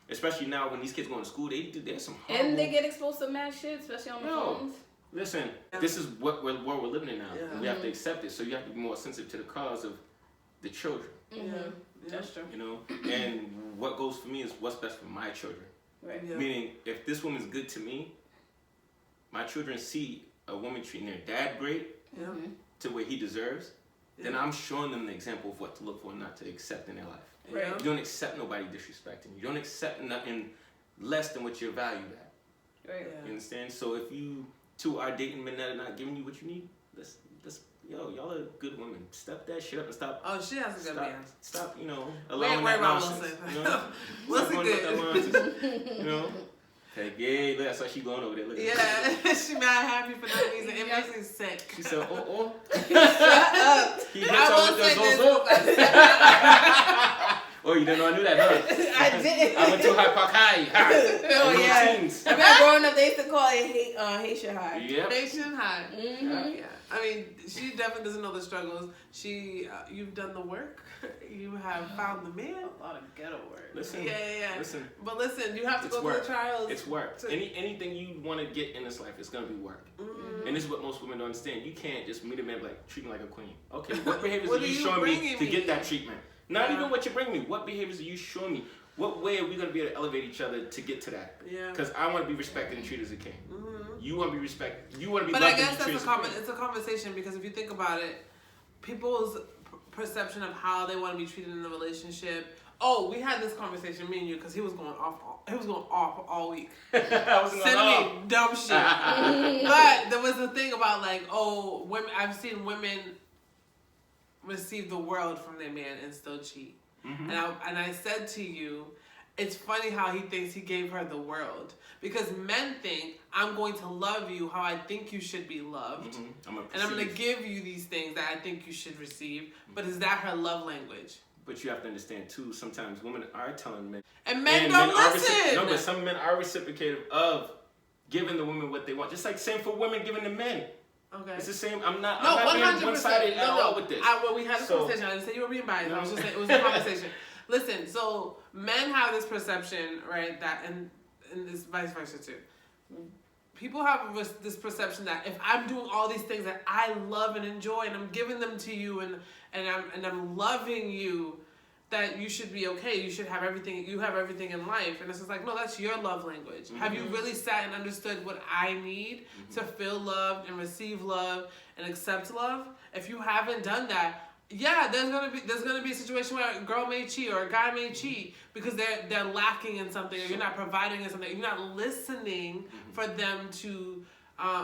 Especially now when these kids go to school, there's some horrible... And they get exposed to mad shit, especially on the phones. Listen, this is what we're living in now. Yeah. We have to accept it. So you have to be more sensitive to the cause of the children. That's true. And what goes for me is what's best for my children. Right. Yeah. Meaning, if this woman's good to me, my children see a woman treating their dad great to where he deserves, then I'm showing them the example of what to look for and not to accept in their life. Right. You don't accept nobody disrespecting you. You don't accept nothing less than what you're valued at. Right. You understand? So if you two are dating men that are not giving you what you need, y'all are good women. Step that shit up and stop. Oh, she has a good man. Stop, allowing that nonsense. Wilson good. Hey, that's why she going over there. Look at she mad happy for no reason. It makes me sick. She said, oh. Shut up. He hits her with the zozo. Oh, you didn't know I knew that, huh? I didn't. I went to High Park High. Oh, yeah. I remember growing up, they used to call it Haitian High. Yep. Haitian High. Yeah. I mean, she definitely doesn't know the struggles. You've done the work. You have found the man. A lot of ghetto work. Listen. Yeah. Listen. But listen, you have to go through the trials. It's work. Anything you want to get in this life, it's going to be work. And this is what most women don't understand. You can't just meet a man like, treat me like a queen. Okay, what behaviors are you showing me to get that treatment? Not even what you bring me. What behaviors are you showing me? What way are we going to be able to elevate each other to get to that? Yeah. Because I want to be respected and treated as a king. You want to be respected. You want to be loved and treated as a king. But I guess it's a conversation because if you think about it, people's perception of how they want to be treated in a relationship. Oh, we had this conversation, me and you, because he was going off. He was going off all week. Sending me dumb shit. But there was a thing about like, women. I've seen women receive the world from their man and still cheat. And I said to you, it's funny how he thinks he gave her the world. Because men think, I'm going to love you how I think you should be loved. And I'm going to give you these things that I think you should receive. But is that her love language? But you have to understand, too, sometimes women are telling men. And men don't listen. No, but some men are reciprocative of giving the women what they want. Just like same for women giving the men. Okay. It's the same. I'm not being one-sided at all with this. We had this conversation. I didn't say you were being biased. I was just saying it was a conversation. Listen, so men have this perception, right, that, and this vice versa too. People have this perception that if I'm doing all these things that I love and enjoy and I'm giving them to you and I'm loving you, that you should be okay. You should have everything. You have everything in life. And it's just like, no, that's your love language. Have you really sat and understood what I need to feel loved and receive love and accept love? If you haven't done that, Yeah, there's gonna be a situation where a girl may cheat or a guy may cheat because they're lacking in something, or you're not providing in something, you're not listening for them to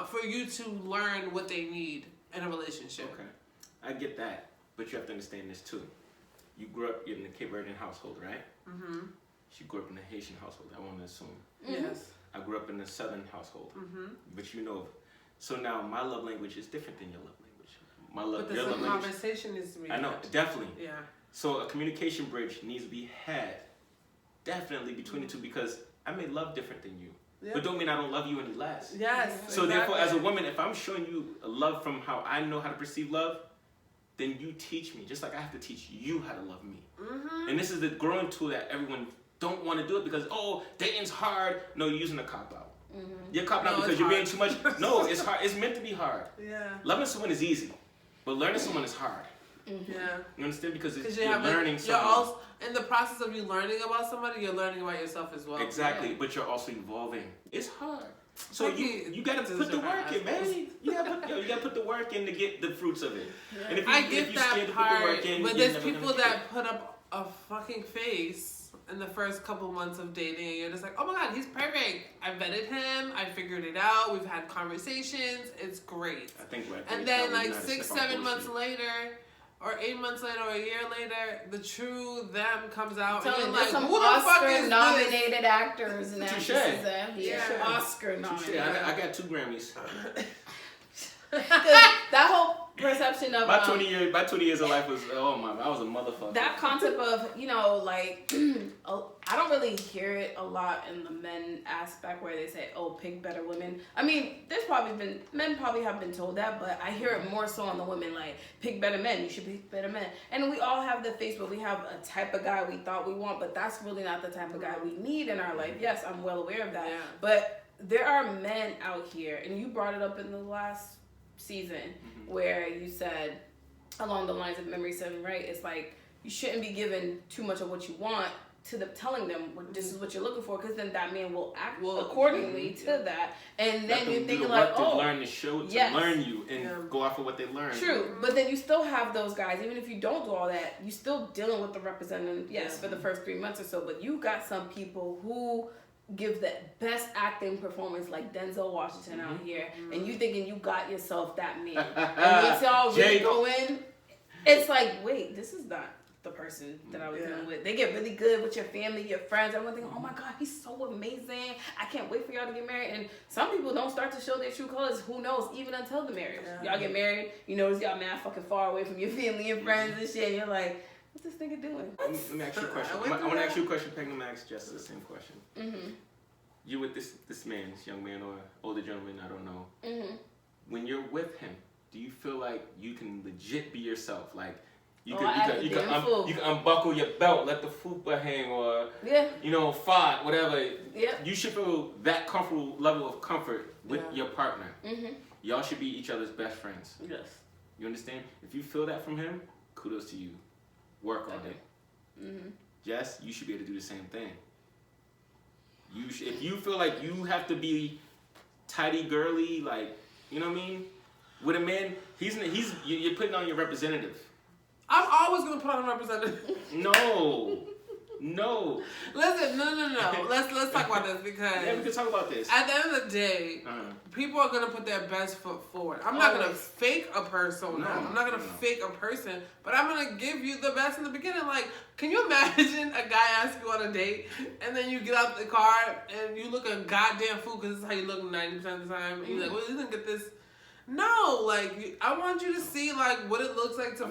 for you to learn what they need in a relationship. Okay, I get that, but you have to understand this too. You grew up in a Cape Verdean household, right? Mm-hmm. She grew up in a Haitian household. I want to assume. Mm-hmm. Yes. I grew up in a Southern household, but you know, so now my love language is different than your love language. But the conversation needs to be. I know, definitely. Yeah. So a communication bridge needs to be had, definitely between the two, because I may love different than you, but don't mean I don't love you any less. Yes. So therefore, as a woman, if I'm showing you a love from how I know how to perceive love, then you teach me, just like I have to teach you how to love me. Mm-hmm. And this is the growing tool that everyone don't want to do it because dating's hard. No, you're using a cop out. Mm-hmm. You're copping out because you're being too much. No, it's hard. It's meant to be hard. Yeah. Loving someone is easy. But learning someone is hard. Mm-hmm. Yeah. You understand? Because you're learning someone. You're also, in the process of you learning about somebody, you're learning about yourself as well. Exactly. Yeah. But you're also evolving. It's hard. So you gotta put the work in, man. You gotta put the work in to get the fruits of it. Yeah. And if you're scared to put the work in, but there's people that put up a fucking face in the first couple months of dating, and you're just like, oh my god, he's perfect. I vetted him. I figured it out. We've had conversations. It's great. I think and then like 6-7 months later, or 8 months later, or a year later, the true them comes out. And you're like, some who the fuck is Oscar-nominated actors and actresses. Yeah. Oscar-nominated. I got 2 Grammys. That whole perception of my 20 years of life was I was a motherfucker. That concept of like I don't really hear it a lot in the men aspect where they say, "Oh, pick better women." I mean, men probably have been told that, but I hear it more so on the women, like pick better men. You should pick better men, and we all have the face, but we have a type of guy we thought we want, but that's really not the type of guy we need in our life. Yes, I'm well aware of that, but there are men out here, and you brought it up in the last season where you said along the lines of Memory 7, right? It's like you shouldn't be given too much of what you want to telling them this is what you're looking for, because then that man will act accordingly to that, and then you're thinking like, to learn the show to learn you and go off of what they learn. True, but then you still have those guys. Even if you don't do all that, you still dealing with the representative. For the first 3 months or so, but you got some people who give the best acting performance like Denzel Washington out here, and you thinking you got yourself that man. And once y'all really go in, it's like, wait, this is not the person that I was dealing with. They get really good with your family, your friends. Everyone thinking, oh my god, he's so amazing. I can't wait for y'all to get married. And some people don't start to show their true colors, who knows, even until the marriage. Y'all get married, you notice y'all mad fucking far away from your family and friends and shit, and you're like, what's this nigga doing? Let me ask you a question. I want to ask you a question, Peg. I'm going to ask Jess the same question. Mm-hmm. You with this man, this young man or older gentleman, I don't know. Mm-hmm. When you're with him, do you feel like you can legit be yourself? Like you can unbuckle your belt, let the fupa hang, or fart, whatever. Yeah. You should feel that comfortable level of comfort with your partner. Mm-hmm. Y'all should be each other's best friends. Yes. You understand? If you feel that from him, kudos to you. Work on it. Mm-hmm. Jess, you should be able to do the same thing. If you feel like you have to be tidy girly, like, you know what I mean? With a man, you're putting on your representative. I'm always gonna put on a representative. No. Listen, no. Let's talk about this because we can talk about this. At the end of the day, people are gonna put their best foot forward. I'm not gonna fake a persona. I'm not gonna fake a person, but I'm gonna give you the best in the beginning. Like, can you imagine a guy asks you on a date and then you get out the car and you look a goddamn fool because this is how you look 90% of the time, and you're like, well, you didn't get this. No, like, I want you to see like what it looks like to.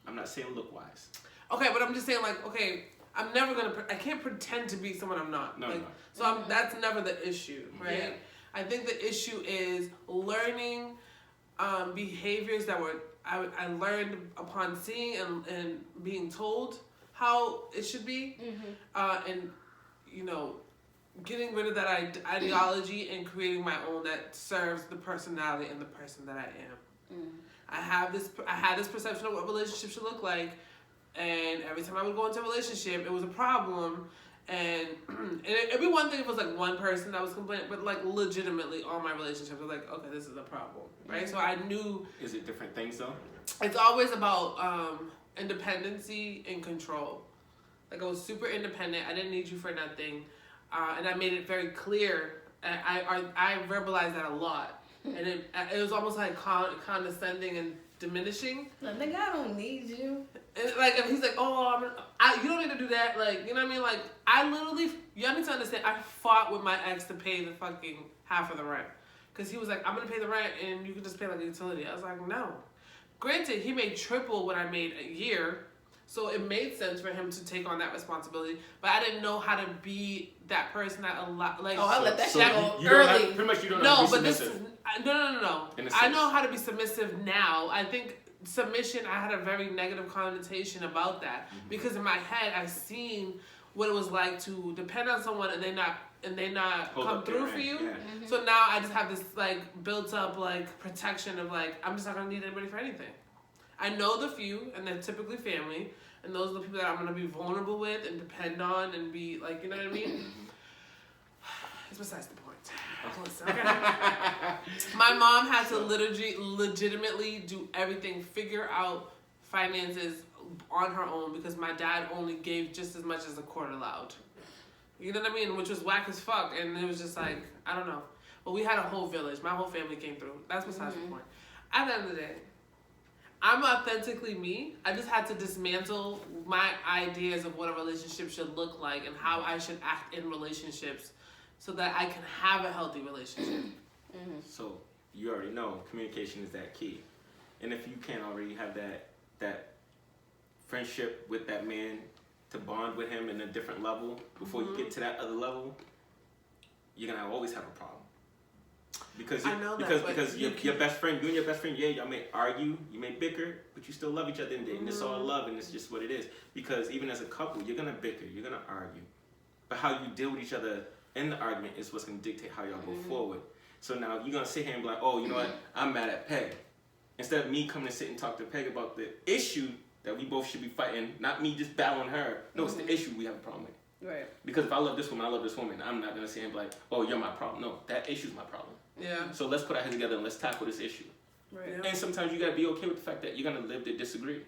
I'm not saying look wise. Okay, but I'm just saying like, okay, I can't pretend to be someone I'm not. So that's never the issue, right? Yeah. I think the issue is learning behaviors that I learned upon seeing and being told how it should be, and getting rid of that ideology and creating my own that serves the personality and the person that I am. I had this perception of what relationships should look like, and every time I would go into a relationship, it was a problem. And it'd be one thing if it was like one person that was complaining, but like legitimately all my relationships were like, okay, this is a problem, right? So I knew. Is it different things though? it's always about independency and control. Like I was super independent. I didn't need you for nothing, and I made it very clear. I verbalized that a lot, and it was almost like condescending and diminishing. Nigga, I don't need you. And like if he's like, oh, you don't need to do that. Like you know what I mean? Like I literally, you need to understand. I fought with my ex to pay the fucking half of the rent, because he was like, I'm gonna pay the rent and you can just pay like a utility. I was like, no. Granted, he made triple what I made a year. So it made sense for him to take on that responsibility, but I didn't know how to be that person that a lot like. Oh, I let that shit go you early. Pretty much, you don't know how to be submissive. No. I know how to be submissive now. I think submission, I had a very negative connotation about that because in my head I've seen what it was like to depend on someone and they not come through for you. Yeah. So now I just have this like built up like protection of like I'm just not gonna need anybody for anything. I know the few, and they're typically family, and those are the people that I'm going to be vulnerable with and depend on and be, like, you know what I mean? It's besides the point. Okay. My mom had to legitimately do everything, figure out finances on her own because my dad only gave just as much as the court allowed. You know what I mean? Which was whack as fuck, and it was just like, I don't know. But we had a whole village. My whole family came through. That's besides the point. At the end of the day, I'm authentically me. I just had to dismantle my ideas of what a relationship should look like and how I should act in relationships so that I can have a healthy relationship. So you already know communication is that key. And if you can't already have that friendship with that man to bond with him in a different level before you get to that other level, you're going to always have a problem. Because your best friend, you and your best friend, y'all may argue, you may bicker, but you still love each other, and it's all love, and it's just what it is. Because even as a couple, you're gonna bicker, you're gonna argue, but how you deal with each other in the argument is what's gonna dictate how y'all go forward. So now you're gonna sit here and be like, oh, you know what? I'm mad at Peg. Instead of me coming and sit and talk to Peg about the issue that we both should be fighting, not me just battling her. No, it's the issue we have a problem with. Right. Because if I love this woman, I love this woman. I'm not gonna sit here and be like, oh, you're my problem. No, that issue's my problem. Yeah. So let's put our heads together and let's tackle this issue. Right. And sometimes you gotta be okay with the fact that you're gonna live to disagree.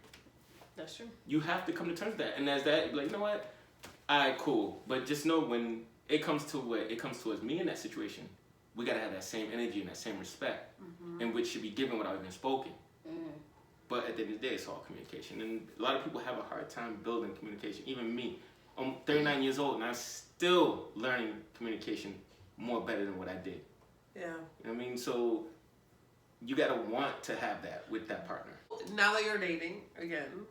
That's true. You have to come to terms with that. And as that, you're like, you know what? Alright, cool. But just know when it comes towards me in that situation, we gotta have that same energy and that same respect, in which should be given without even spoken. But at the end of the day, it's all communication. And a lot of people have a hard time building communication. Even me. I'm 39 years old and I'm still learning communication more better than what I did. Yeah. You know what I mean? So you gotta want to have that with that partner. Now that you're dating again,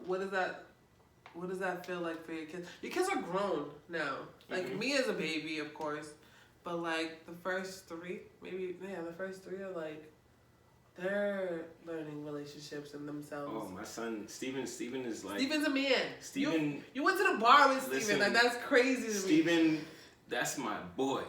what does that feel like for your kids? Your kids are grown now. Like me as a baby, of course, but like the first three are like they're learning relationships and themselves. Oh, my son Steven is like Steven's a man. Steven, you went to the bar with Steven. Listen, Like that's crazy to me. Steven, that's my boy.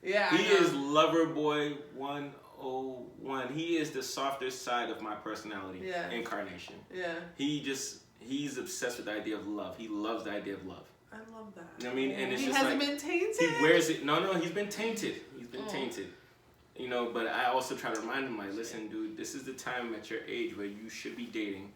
Yeah, he is lover boy 101. He is the softer side of my personality incarnation. Yeah. He's obsessed with the idea of love. He loves the idea of love. I love that. You know what I mean? And it's he just hasn't like, been tainted. He wears it. No, he's been tainted. He's been tainted. You know, but I also try to remind him, like, listen, dude, this is the time at your age where you should be dating.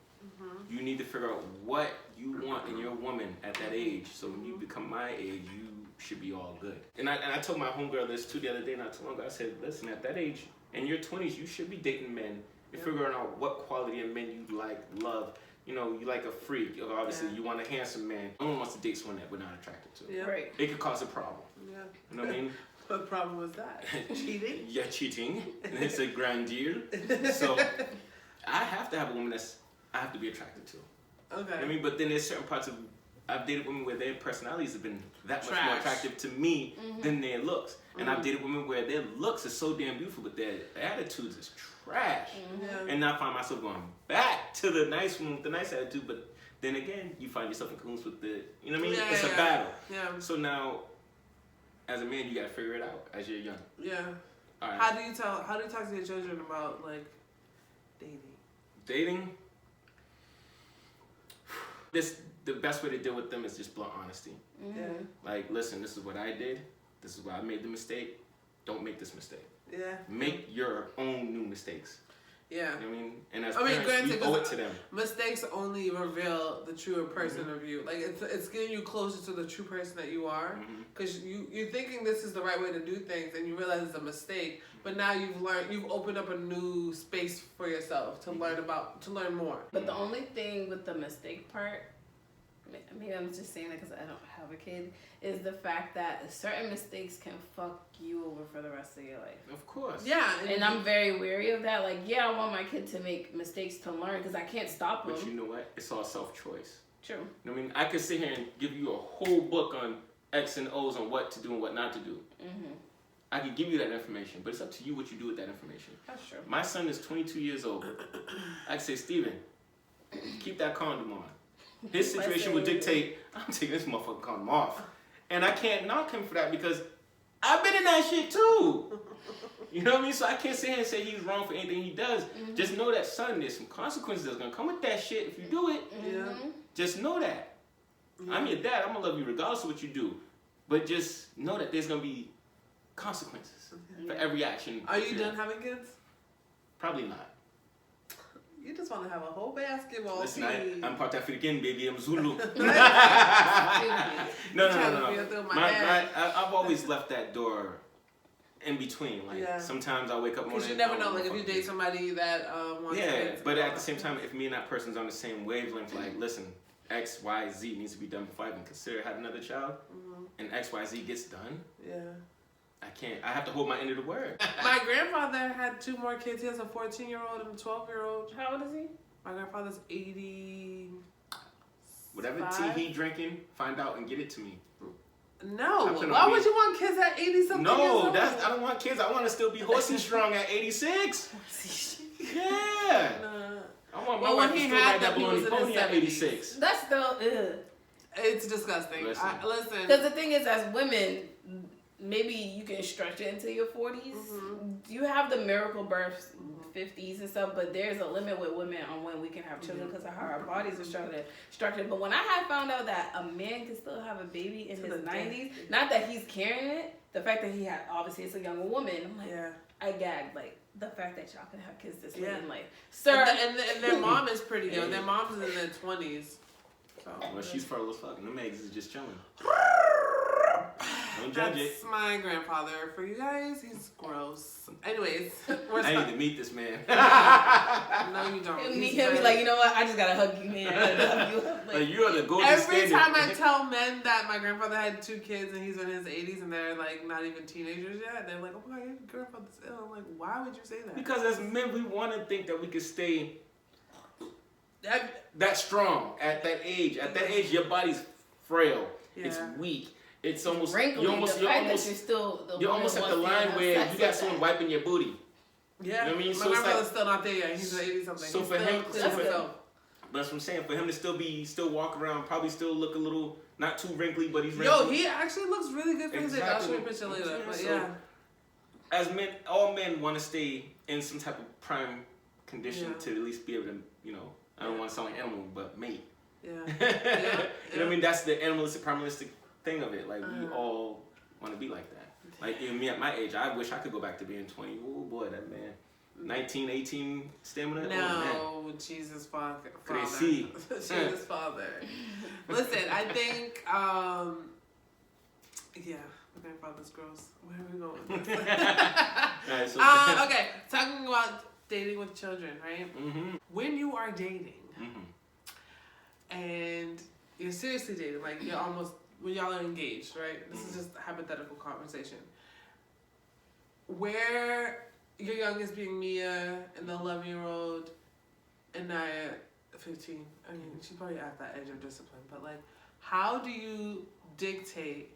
You need to figure out what you want in your woman at that age. So when you become my age, you should be all good. And I told my homegirl this too the other day, not too long ago. I said, listen, at that age, in your 20s, you should be dating men. You're figuring out what quality of men you like, love. You know, you like a freak. Obviously, you want a handsome man. No one wants to date someone that we're not attracted to. Yeah. Right. It could cause a problem. Yeah. You know what I mean? What problem was that? Cheating? Yeah, cheating. It's a grand deal. So I have to have a woman I have to be attracted to. Okay. You know what I mean? But then there's certain parts of, I've dated women where their personalities have been that much more attractive to me than their looks. And I've dated women where their looks are so damn beautiful, but their attitudes is trash. And I find myself going back to the nice one with the nice attitude, but then again, you find yourself in cahoots with the, you know what I mean? It's a battle. Yeah. So now, as a man, you gotta figure it out as you're young. Yeah. All right. How do you talk to your children about like dating? Dating? The best way to deal with them is just blunt honesty. Yeah. Like, listen, this is what I did. This is why I made the mistake. Don't make this mistake. Yeah. Make your own new mistakes. Yeah. You know what I mean? And as parents, granted, we owe it to them. Mistakes only reveal the truer person of you. Like, it's getting you closer to the true person that you are. Because you're thinking this is the right way to do things, and you realize it's a mistake. But now you've opened up a new space for yourself to learn more. But the only thing with the mistake part, maybe I'm just saying that because I don't have a kid, is the fact that certain mistakes can fuck you over for the rest of your life. Of course. Yeah. And I'm very wary of that. Like, yeah, I want my kid to make mistakes to learn because I can't stop them. But you know what? It's all self-choice. True. You know what I mean? I could sit here and give you a whole book on X and O's on what to do and what not to do. I can give you that information, but it's up to you what you do with that information. That's true. My son is 22 years old. I can say, Steven, keep that condom on. His situation would dictate, I'm taking this motherfucking condom off. And I can't knock him for that because I've been in that shit too. You know what I mean? So I can't sit here and say he's wrong for anything he does. Just know that, son, there's some consequences that's going to come with that shit if you do it. Just know that. I'm your dad. I'm going to love you regardless of what you do. But just know that there's going to be consequences for every action. Are you done having kids? Probably not. You just want to have a whole basketball Listen, team. I'm part African, baby. I'm Zulu. No. I've always left that door in between. Like sometimes I wake up morning. Because you never know. Like if you date somebody that wants kids. But at the same time, if me and that person's on the same wavelength, like listen, X, Y, Z needs to be done before I even consider having another child, and X, Y, Z gets done. Yeah. I can't. I have to hold my end of the word. My grandfather had 2 more kids. He has a 14-year-old and a 12-year-old. How old is he? My grandfather's 80. Whatever tea he drinking, find out and get it to me. No. Why would you want kids at 80-something? No, I don't want kids. I want to still be horsey strong at 86. Yeah. I want my wife to still ride that baloney pony at 86. That's still, it's disgusting. Listen. Because the thing is, as women, maybe you can stretch it into your 40s. You have the miracle births, 50s and stuff, but there's a limit with women on when we can have children because of how our bodies are structured. But when I had found out that a man can still have a baby in his 90s, not that he's carrying it, the fact that he had, obviously it's a younger woman, I'm like, I gagged, like, the fact that y'all can have kids this late in life. Sir. And their mom is pretty young. Their mom's in their 20s. So. Well, she's fertile as fuck, and them eggs is just chilling. Don't judge it. That's my grandfather. For you guys, he's gross. Anyways, I need to meet this man. No, you don't. He'll be like, you know what? I just gotta hug you, man. I love you. Like, you are the golden Every standard. time I tell men that my grandfather had 2 kids and he's in his 80s and they're like not even teenagers yet, they're like, oh my God, your grandfather's ill. I'm like, why would you say that? Because as men, we want to think that we could stay that strong at that age. At that age, your body's frail. It's weak. It's almost wrinkly. You're almost at the line where you got someone wiping your booty. Yeah, you know what I mean? My grandfather's still not there yet. He's 80-something. So for him, that's what I'm saying. For him to still walk around, probably still look a little not too wrinkly, but he's wrinkly. Yo, he actually looks really good for his age. I'll show you a picture later. But yeah, as men, all men want to stay in some type of prime condition to at least be able to, you know, I don't want to sound like animal, but mate. Yeah. You know what I mean? That's the animalistic, primalistic thing of it. Like, we all want to be like that. Like, even me at my age, I wish I could go back to being 20. Oh, boy, that man. 19, 18 stamina. No, Jesus, Father. Crazy. Jesus, Father. Listen, I think, yeah, my grandfather's gross. Where are we going? Right, so okay, talking about dating with children, right? When you are dating, and you're seriously dating, like you're almost, when y'all are engaged, right? This is just a hypothetical conversation. Where your youngest being Mia and the 11-year-old and Naya, 15. I mean, she's probably at that edge of discipline, but like, how do you dictate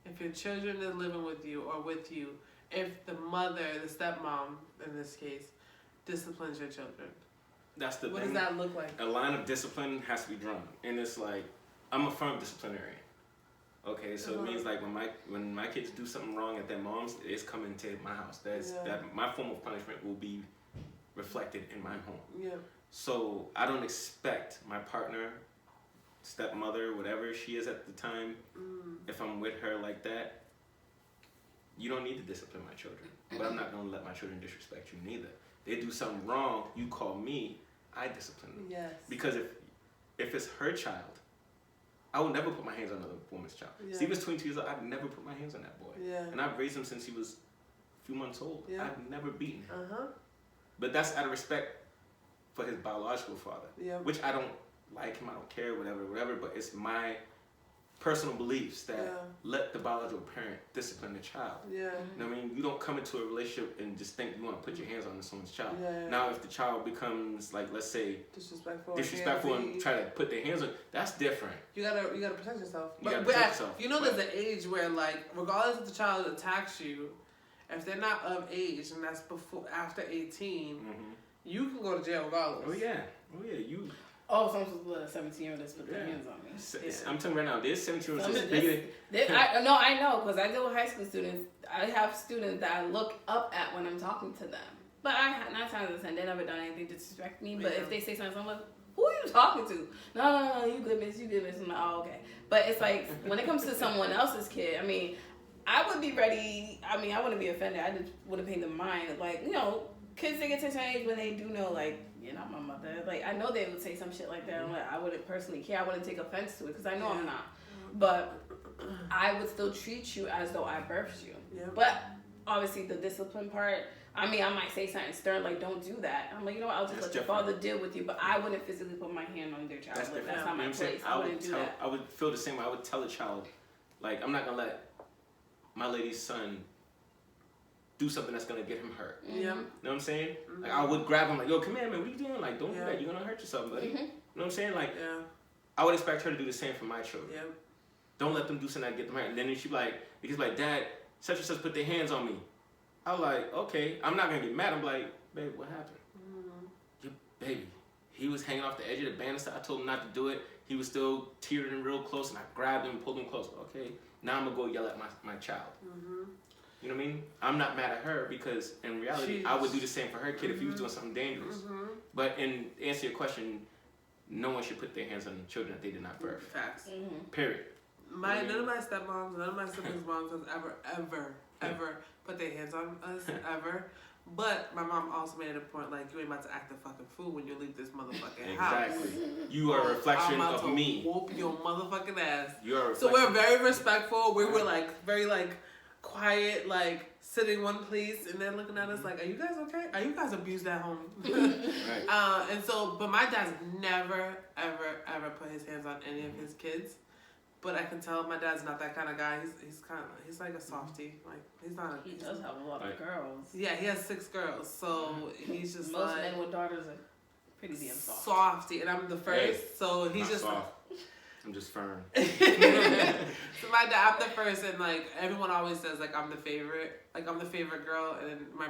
if your children are living with you or with you, if the mother, the stepmom in this case, disciplines your children? That's the what thing. does that look like? A line of discipline has to be drawn, and it's like, I'm a firm disciplinarian. Okay, so it means like when my kids do something wrong at their mom's, it's coming to my house. That my form of punishment will be reflected in my home. Yeah. So I don't expect my partner, stepmother, whatever she is at the time, if I'm with her like that, you don't need to discipline my children. But I'm not gonna let my children disrespect you neither. they do something wrong, you call me, I discipline them. Yes. Because if it's her child, I would never put my hands on another woman's child. Yeah. Steve is 22 years old. I've never put my hands on that boy. Yeah. And I've raised him since he was a few months old. Yeah. I've never beaten him. Uh-huh. But that's out of respect for his biological father. Yeah. Which I don't like him. I don't care, whatever. But it's my personal beliefs that let the biological parent discipline the child. Yeah. You know what I mean? You don't come into a relationship and just think you want to put your hands on someone's child. Yeah. Now, if the child becomes, like, let's say, disrespectful and try to put their hands on, that's different. You gotta protect yourself. You gotta protect yourself. You know, there's an age where, like, regardless if the child attacks you, if they're not of age, and that's after 18, you can go to jail regardless. Oh yeah, you. Oh, so I'm supposed to let a 17-year-old just put their hands on me. I'm telling you right now, there's 17-year-olds that's bigger. I know, because I deal with high school students. I have students that I look up at when I'm talking to them. But 9 times out of 10, they never done anything to disrespect me. But if they say something, I'm like, who are you talking to? No, you good, miss. I'm like, oh, okay. But it's like, when it comes to someone else's kid, I mean, I would be ready. I mean, I wouldn't be offended. I just wouldn't pay them mind. Like, you know, kids, they get to a certain age when they do know, like, you're not my mother. Like, I know they would say some shit like that. Like, I wouldn't personally care. I wouldn't take offense to it because I know I'm not. But I would still treat you as though I birthed you. Yeah. But obviously, the discipline part, I mean, I might say something stern, like, don't do that. I'm like, you know what, I'll just let your father deal with you. But I wouldn't physically put my hand on their child. That's not my place. I wouldn't do that. I would feel the same way. I would tell a child, like, I'm not going to let my lady's son do something that's gonna get him hurt. Yeah. You know what I'm saying? Like, I would grab him like, yo, come here, man, what are you doing? Like, don't do that. You're gonna hurt yourself, buddy. You know what I'm saying? Like, I would expect her to do the same for my children. Yeah. Don't let them do something that get them hurt. And then she'd be like, because like, Dad, such and such put their hands on me. I was like, okay, I'm not gonna get mad. I'm like, babe, what happened? Your baby, he was hanging off the edge of the banister. I told him not to do it. He was still teetering real close, and I grabbed him and pulled him close. Okay, now I'm gonna go yell at my child. You know what I mean? I'm not mad at her because in reality, I would do the same for her kid if he was doing something dangerous. But in answer your question, no one should put their hands on children that they did not birth. Facts. Period. None of my stepmoms, none of my siblings' moms has ever put their hands on us, ever. But my mom also made it a point, like, you ain't about to act a fucking fool when you leave this motherfucking house. Exactly. You are a reflection of me. Whoop your motherfucking ass. You are a reflection. So we're very respectful. We were like, very like, quiet, like, sitting one place, and then looking at us like, are you guys okay? Are you guys abused at home? Right. And so, but my dad's never, ever put his hands on any of his kids. But I can tell my dad's not that kind of guy. He's like a softie. Like, he's not a... He does have a lot of girls. Yeah, he has 6 girls. So he's just most like... men with daughters are pretty damn soft. Softie. And I'm the first, so he's just... soft. I'm just firm. So my dad, I'm the first, and like everyone always says, like I'm the favorite. Like I'm the favorite girl, and then one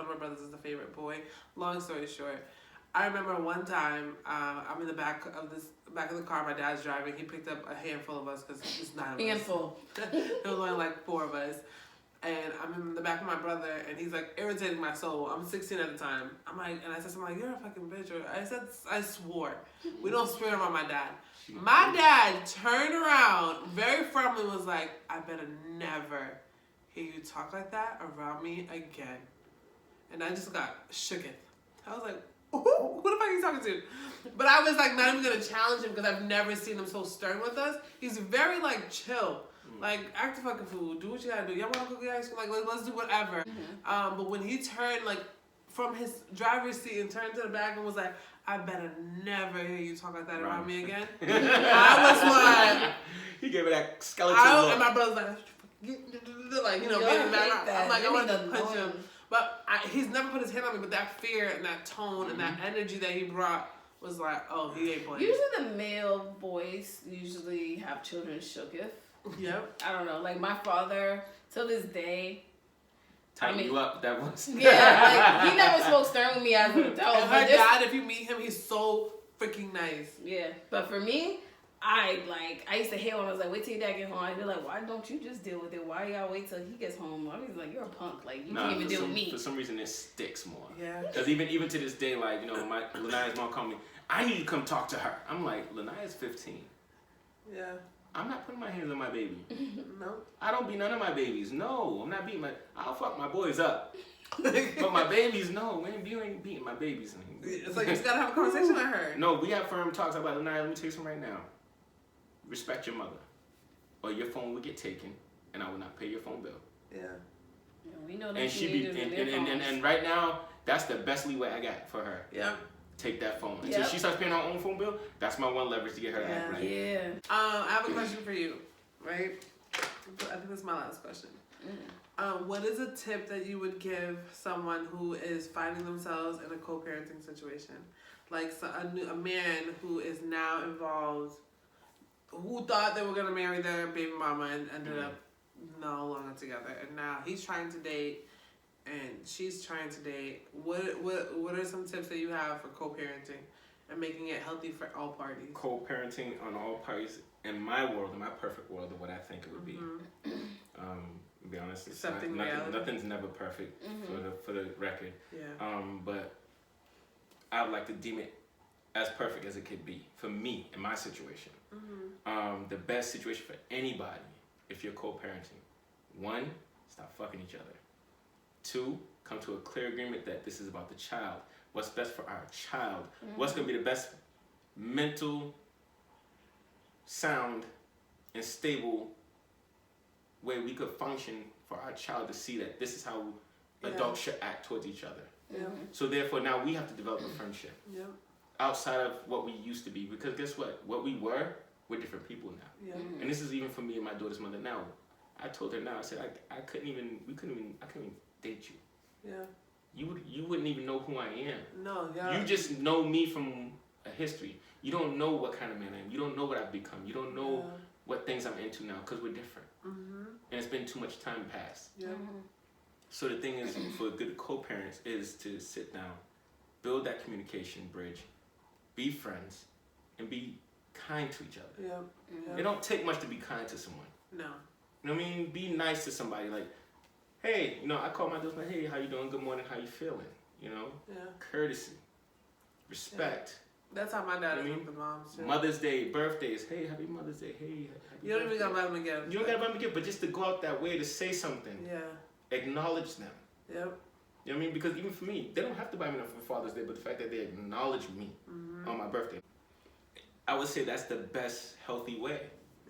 of my brothers is the favorite boy. Long story short, I remember one time I'm in the back of the car. My dad's driving. He picked up a handful of us because it's 9 of us. Handful. There was only like 4 of us. And I'm in the back of my brother, and he's like irritating my soul. I'm 16 at the time. I'm like, and I said something like, "You're a fucking bitch." Or I swore. We don't swear around my dad. My dad turned around very firmly, was like, "I better never hear you talk like that around me again." And I just got shooketh. I was like, "Who the fuck are you talking to?" But I was like, not even gonna challenge him because I've never seen him so stern with us. He's very like chill. Like, act the fucking fool. Do what you gotta do. Y'all wanna cook ice cream? Like, let's do whatever. But when he turned, like, from his driver's seat and turned to the back and was like, "I better never hear you talk like that around me again." I was like... He gave me that skeleton look. And my brother's like, you know, getting mad. I'm like, I wanted to punch him. But he's never put his hand on me, but that fear and that tone and that energy that he brought was like, oh, he ain't playing. Usually the male boys usually have children shooketh. Yep. I don't know. Like my father, till this day. Tighten you up, that was. Yeah, like he never spoke stern with me as an adult. And her dad, if you meet him, he's so freaking nice. Yeah, but for me, I used to hate when I was like, wait till your dad get home. I'd be like, why don't you just deal with it? Why y'all wait till he gets home? I was like, you're a punk. Like you can't even deal with me. For some reason, it sticks more. Yeah. Because even to this day, like, you know, Lania's mom called me, "I need to come talk to her." I'm like, Lania's 15. Yeah. I'm not putting my hands on my baby. No. I don't beat none of my babies. No, I'm not beating I'll fuck my boys up. But my babies, no, you ain't beating my babies. So you just gotta have a conversation with her. No, we have firm talks about, let me tell you something right now. Respect your mother, or your phone will get taken, and I will not pay your phone bill. Yeah. We know that and she be and right now, that's the best leeway I got for her. Yeah. Take that phone. Until she starts paying her own phone bill, that's my one leverage to get her to act right. Yeah. I have a question for you, right? I think this is my last question. What is a tip that you would give someone who is finding themselves in a co-parenting situation? Like a man who is now involved, who thought they were going to marry their baby mama and ended up no longer together. And now he's trying to date and she's trying to date. What are some tips that you have for co-parenting and making it healthy for all parties? Co-parenting on all parties, in my world, in my perfect world of what I think it would be. To be honest, it's nothing's never perfect for the record. Yeah. But I would like to deem it as perfect as it could be for me in my situation. The best situation for anybody if you're co-parenting. 1, stop fucking each other. 2, come to a clear agreement that this is about the child. What's best for our child? What's going to be the best mental, sound, and stable way we could function for our child to see that this is how adults should act towards each other. Yeah. So therefore now we have to develop a friendship outside of what we used to be, because guess what we we're different people now. And this is even for me and my daughter's mother now. I told her now, I said I couldn't even date you. You wouldn't even know who I am. No, yeah. You just know me from a history. You don't know what kind of man I am. You don't know what I've become. You don't know what things I'm into now, because we're different. And it's been too much time passed. So the thing is, for good co-parents, is to sit down, build that communication bridge, be friends, and be kind to each other. It don't take much to be kind to someone. No. You know what I mean? Be nice to somebody. Like, hey, I call my daughter, hey, how you doing? Good morning, how you feeling? Courtesy, respect. That's how my dad is with the moms too. Mother's Day, birthdays, hey, happy Mother's Day, hey, happy You don't even gotta buy them a gift. You don't gotta buy them a gift, but just to go out that way to say something. Acknowledge them. Yep. You know what I mean? Because even for me, they don't have to buy me nothing for Father's Day, but the fact that they acknowledge me on my birthday, I would say that's the best healthy way.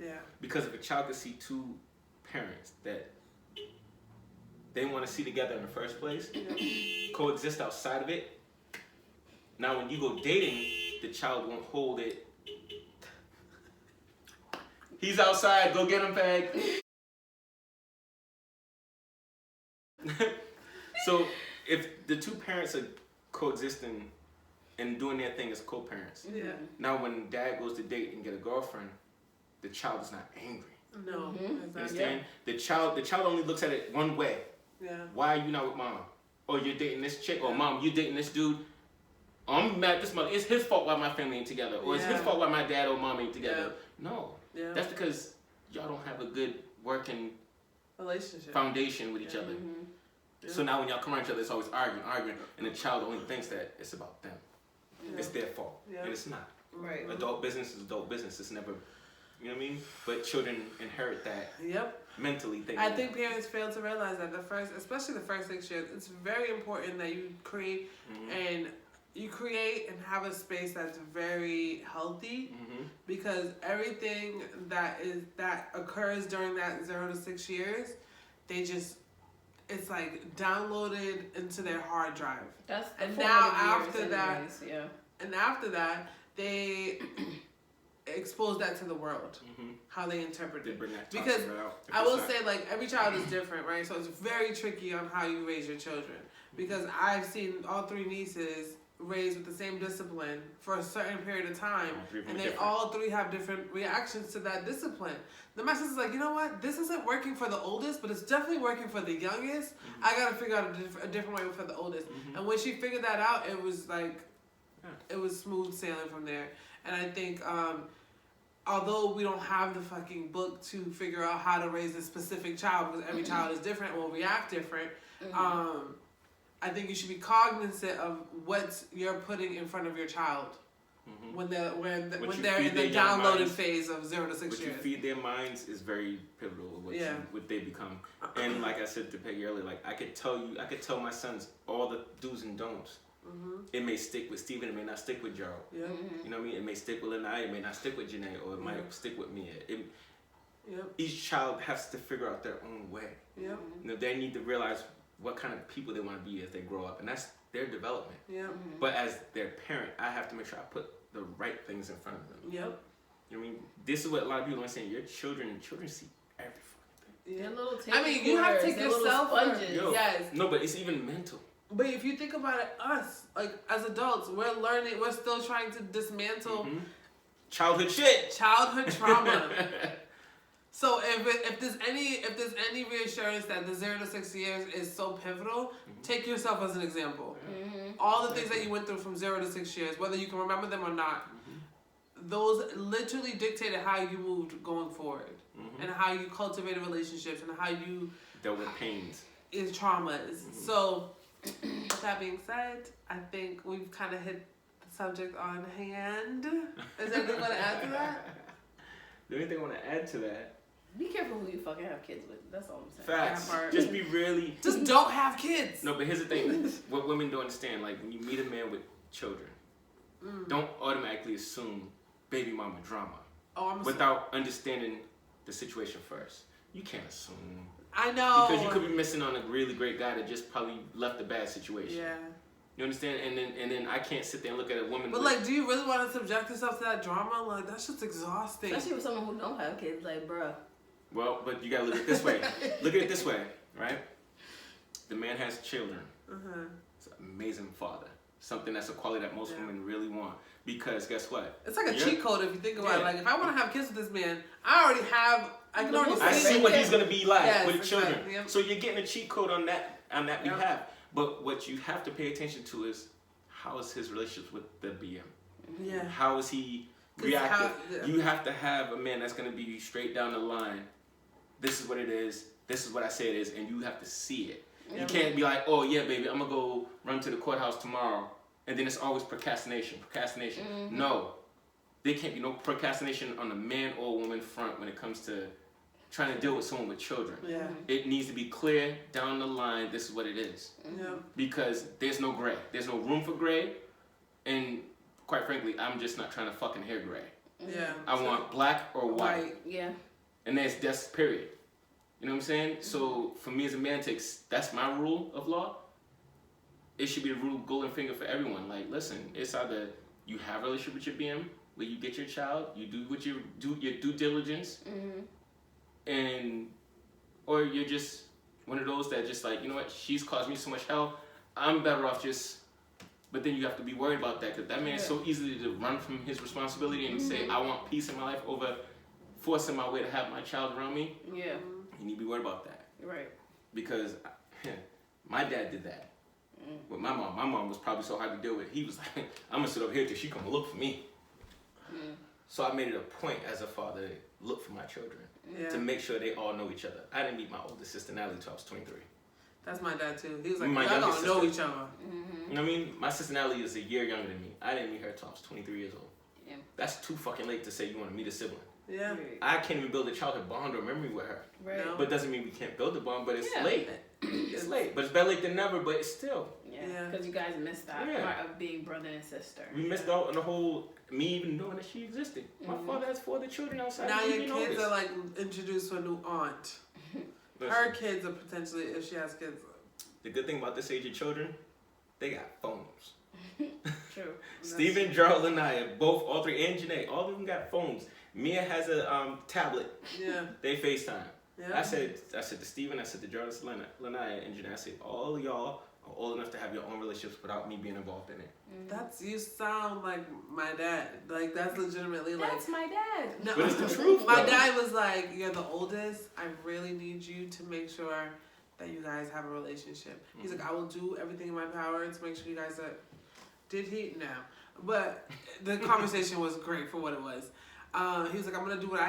Yeah. Because if a child can see 2 parents that they want to see together in the first place, coexist outside of it, now when you go dating, the child won't hold it. He's outside, go get him, Peg. So if the 2 parents are coexisting and doing their thing as co-parents, now when dad goes to date and get a girlfriend, the child is not angry. No. Understand? The child only looks at it one way. Why are you not with mom? Or you're dating this chick, or mom, you dating this dude. I'm mad at this mother. It's his fault why my family ain't together. Or it's his fault why my dad or mom ain't together. No. That's because y'all don't have a good working relationship foundation with each other. So now when y'all come around each other, it's always arguing, and the child only thinks that it's about them. It's their fault. And it's not. Right. Adult business is adult business. It's never, you know what I mean? But children inherit that mentally thinking. I think parents fail to realize that especially the first 6 years, it's very important that you create and have a space that's very healthy, because everything that occurs during that 0 to 6 years, it's like downloaded into their hard drive. That's the and now after that they expose that to the world, how they interpret it. Because I will say, like, every child is different, right? So it's very tricky on how you raise your children, because I've seen all 3 nieces raised with the same discipline for a certain period of time, and they all 3 have different reactions to that discipline. Then my sister's like, you know what? This isn't working for the oldest, but it's definitely working for the youngest. I gotta figure out a different way for the oldest. And when she figured that out, it was like, it was smooth sailing from there. And I think, although we don't have the fucking book to figure out how to raise a specific child, because every child is different, will react different, I think you should be cognizant of what you're putting in front of your child. when they're in the downloading phase of 0 to 6 years. What you feed their minds is very pivotal. What they become. And like I said to Peggy earlier, like I could tell my sons all the do's and don'ts. It may stick with Steven, it may not stick with Gerald. You know what I mean? It may stick with Lanai, it may not stick with Janae, or it might stick with Mia. Each child has to figure out their own way. You know, they need to realize what kind of people they want to be as they grow up, and that's their development. But as their parent, I have to make sure I put the right things in front of them. You know what I mean? This is what a lot of people are saying. Your children see every fucking thing. Little I mean, you have to take yourself sponges. Yes. No, but it's even mental. But if you think about it, us, like, as adults, we're still trying to dismantle childhood shit. Childhood trauma. So if there's any reassurance that the 0 to 6 years is so pivotal, take yourself as an example. All the things that you went through from 0 to 6 years, whether you can remember them or not, those literally dictated how you moved going forward, and how you cultivated relationships, and how you dealt with pains, traumas. So, with that being said, I think we've kind of hit the subject on hand. Is there anything you want to add to that? The only thing I want to add to that. Be careful who you fucking have kids with. That's all I'm saying. Facts. Just be really. Just don't have kids. No, but here's the thing. What women don't understand, like when you meet a man with children, don't automatically assume baby mama drama. Without understanding the situation first. You can't assume. I know. Because you could be missing on a really great guy that just probably left a bad situation. Yeah. You understand? And then I can't sit there and look at a woman. But like, do you really want to subject yourself to that drama? Like, that's just exhausting. Especially with someone who don't have kids. Like, bruh. Well, but you gotta look at it this way. Look at it this way, right? The man has children. It's an amazing father. Something that's a quality that most women really want. Because guess what? It's like a cheat code if you think about it. Like, if I want to have kids with this man, I can already see what he's gonna be like with children. So you're getting a cheat code on that behalf. But what you have to pay attention to is how is his relationship with the BM? Yeah. How is he reactive? You have to have a man that's gonna be straight down the line. This is what it is. This is what I say it is, and you have to see it. You can't be like, oh yeah, baby, I'm gonna go run to the courthouse tomorrow, and then it's always procrastination. No, there can't be no procrastination on the man or woman front when it comes to trying to deal with someone with children. It needs to be clear down the line. This is what it is. Because there's no gray. There's no room for gray, and quite frankly, I'm just not trying to fucking hear gray. I want black or white. And that's period. You know what I'm saying? So for me as a man, that's my rule of law. It should be a rule, golden finger for everyone. Like, listen, it's either you have a relationship with your BM, where you get your child, you do what you do, your due diligence, or you're just one of those that just like, you know what, she's caused me so much hell, I'm better off just. But then you have to be worried about that, because that man is so easy to run from his responsibility and say, I want peace in my life over forcing my way to have my child around me. You need to be worried about that. Right. Because my dad did that with my mom. My mom was probably so hard to deal with. He was like, I'm going to sit over here till she come look for me. So I made it a point as a father to look for my children, to make sure they all know each other. I didn't meet my oldest sister Natalie until I was 23. That's my dad too. He was like, y'all don't know each other. You know what I mean? My sister Natalie is a year younger than me. I didn't meet her until I was 23 years old. That's too fucking late to say you want to meet a sibling. I can't even build a childhood bond or memory with her. No. But doesn't mean we can't build a bond, but it's late. It's late. But it's better late than never, but it's still. Because you guys missed that part of being brother and sister. We missed out on the whole, me even knowing that she existed. My father has 4 other children outside. Now your kids are like introduced to a new aunt. Her kids are potentially, if she has kids. The good thing about this age of children, they got phones. True. Steven, Gerald, and I, all 3, and Janae, all of them got phones. Mia has a tablet. They FaceTime. I said to Steven, I said to Gerald, Lanaya, and Janae, I said, all of y'all are old enough to have your own relationships without me being involved in it. You sound like my dad. Like, that's legitimately like. That's my dad. No, but it's the truth. My dad was like, you're the oldest. I really need you to make sure that you guys have a relationship. He's like, I will do everything in my power to make sure you guys are. Did he? No. But the conversation was great for what it was. He was like, I'm gonna do what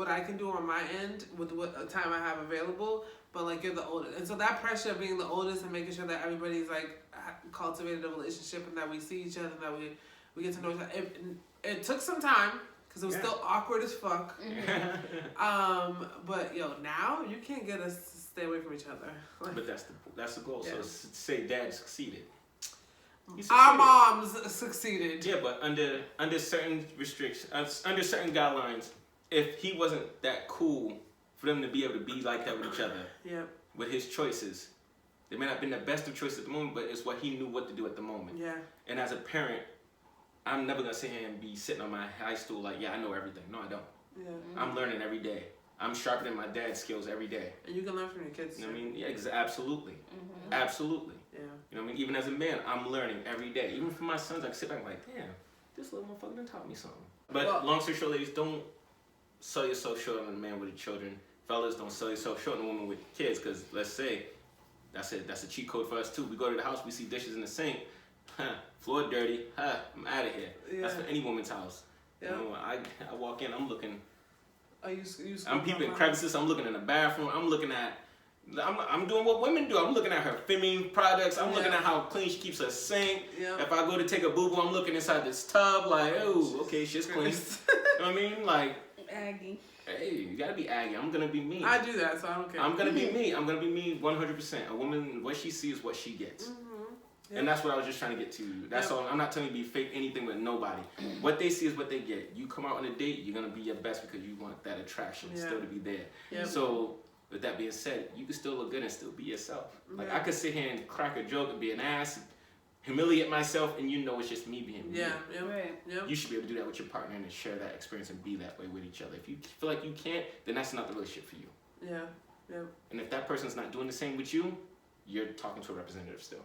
I can do on my end with what time I have available. But like, you're the oldest, and so that pressure of being the oldest and making sure that everybody's like cultivated a relationship and that we see each other, and that We get to know each other. It took some time because it was still awkward as fuck. But yo, now you can't get us to stay away from each other. Like, but that's the goal. Yeah. So say dad succeeded. Our moms succeeded. Yeah, but under certain restrictions, under certain guidelines, if he wasn't that cool for them to be able to be like that with each other, with his choices, they may not have been the best of choices at the moment, but it's what he knew what to do at the moment. Yeah. And as a parent, I'm never gonna sit here and be sitting on my high stool like, yeah, I know everything. No, I don't. Yeah. I'm learning every day. I'm sharpening my dad's skills every day. And you can learn from your kids. You know what I mean? Yeah, absolutely. Absolutely. Yeah. You know what I mean? Even as a man, I'm learning every day. Even for my sons, I can sit back and like, damn, this little motherfucker done taught me something. But long story short, ladies, don't sell yourself short on a man with children. Fellas, don't sell yourself short on a woman with kids, because let's say, that's a cheat code for us too. We go to the house, we see dishes in the sink. Floor dirty. I'm out of here. Yeah. That's for any woman's house. Yeah. You know, I walk in, I'm looking. I'm peeping crevices. I'm looking in the bathroom. I'm looking at. I'm doing what women do. I'm looking at her feminine products. I'm looking at how clean she keeps her sink. Yeah. If I go to take a boo-boo, I'm looking inside this tub like, oh, okay, shit's clean. You know what I mean? Like. Aggie. Hey, you gotta be Aggie. I'm gonna be me. I do that, so I don't care. I'm gonna be me. I'm gonna be me 100%. A woman, what she sees is what she gets. Yep. And that's what I was just trying to get to. That's all. I'm not telling you to be fake anything with nobody. What they see is what they get. You come out on a date, you're going to be your best because you want that attraction still to be there. Yep. So, with that being said, you can still look good and still be yourself. Like, I could sit here and crack a joke and be an ass, humiliate myself, and you know it's just me being me. You should be able to do that with your partner and share that experience and be that way with each other. If you feel like you can't, then that's not the relationship for you. And if that person's not doing the same with you, you're talking to a representative still.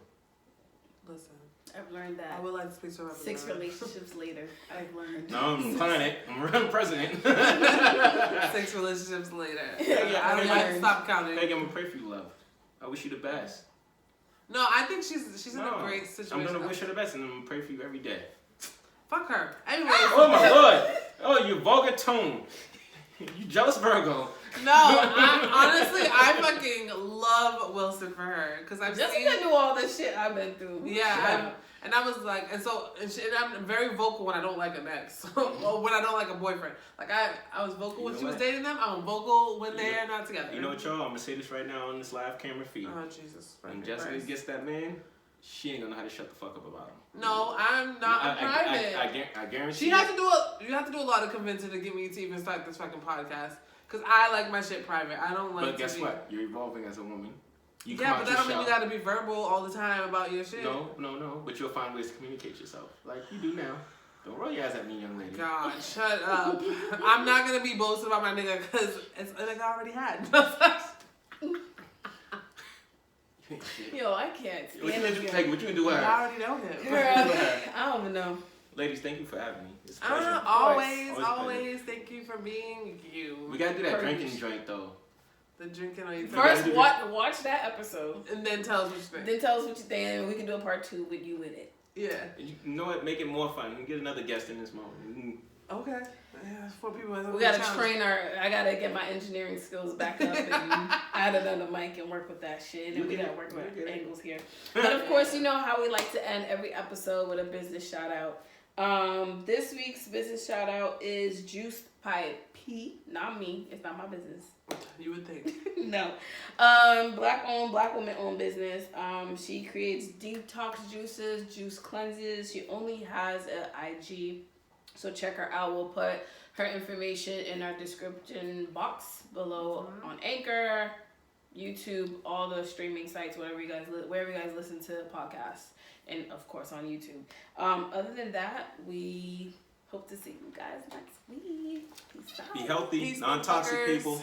Listen, I've learned that. I would like to speak to her. 6 relationships later, I've learned. No, I'm planet. I'm president. 6 relationships later. I would like to stop counting. Peggy, I'm gonna pray for you, love. I wish you the best. No, I think she's in a great situation. I'm gonna wish her the best, and I'm gonna pray for you every day. Fuck her. Anyway. Oh my lord. Oh, you vulgar tone. You jealous Virgo. No, I fucking love Wilson for her because I've seen her do all the shit I've been through. Yeah, and I was like, and I'm very vocal when I don't like an ex, or when I don't like a boyfriend. Like I was vocal when she was dating them. I'm vocal when they're not together. You know what, y'all? I'm gonna say this right now on this live camera feed. Oh Jesus! When Jessica gets that man, she ain't gonna know how to shut the fuck up about him. No, I'm not private. I guarantee. You have to do a lot of convincing to get me to even start this fucking podcast. Because I like my shit private. I don't like. But guess what? You're evolving as a woman. But that don't mean you gotta be verbal all the time about your shit. No. But you'll find ways to communicate yourself, like you do now. Don't roll your eyes at me, young lady. God, shut up. I'm not gonna be boasting about my nigga because it's a nigga I already had. Yo, I can't. What you gonna do with her? I already know him. Girl, I don't even know. Ladies, thank you for having me. It's a pleasure. Always. Thank you for being you. We gotta do that drinking joint though. The drinking on you. First, watch that episode, and then tell us what you think. Then tell us what you think, and we can do a part 2 with you in it. Yeah. You know what? Make it more fun. We can get another guest in this moment. Okay. Yeah, 4 people. We gotta train I gotta get my engineering skills back up and add it on the mic and work with that shit. And we gotta work with angles here. But of course, you know how we like to end every episode with a business shout out. This week's business shout out is Juiced by P. Not me. It's not my business. You would think. No. Black woman owned business. She creates detox juices, juice cleanses. She only has an IG. So check her out. We'll put her information in our description box below on Anchor, YouTube, all the streaming sites, wherever you guys listen to podcasts, and of course on YouTube. Other than that, we hope to see you guys next week. Peace out. Be healthy, non-toxic people.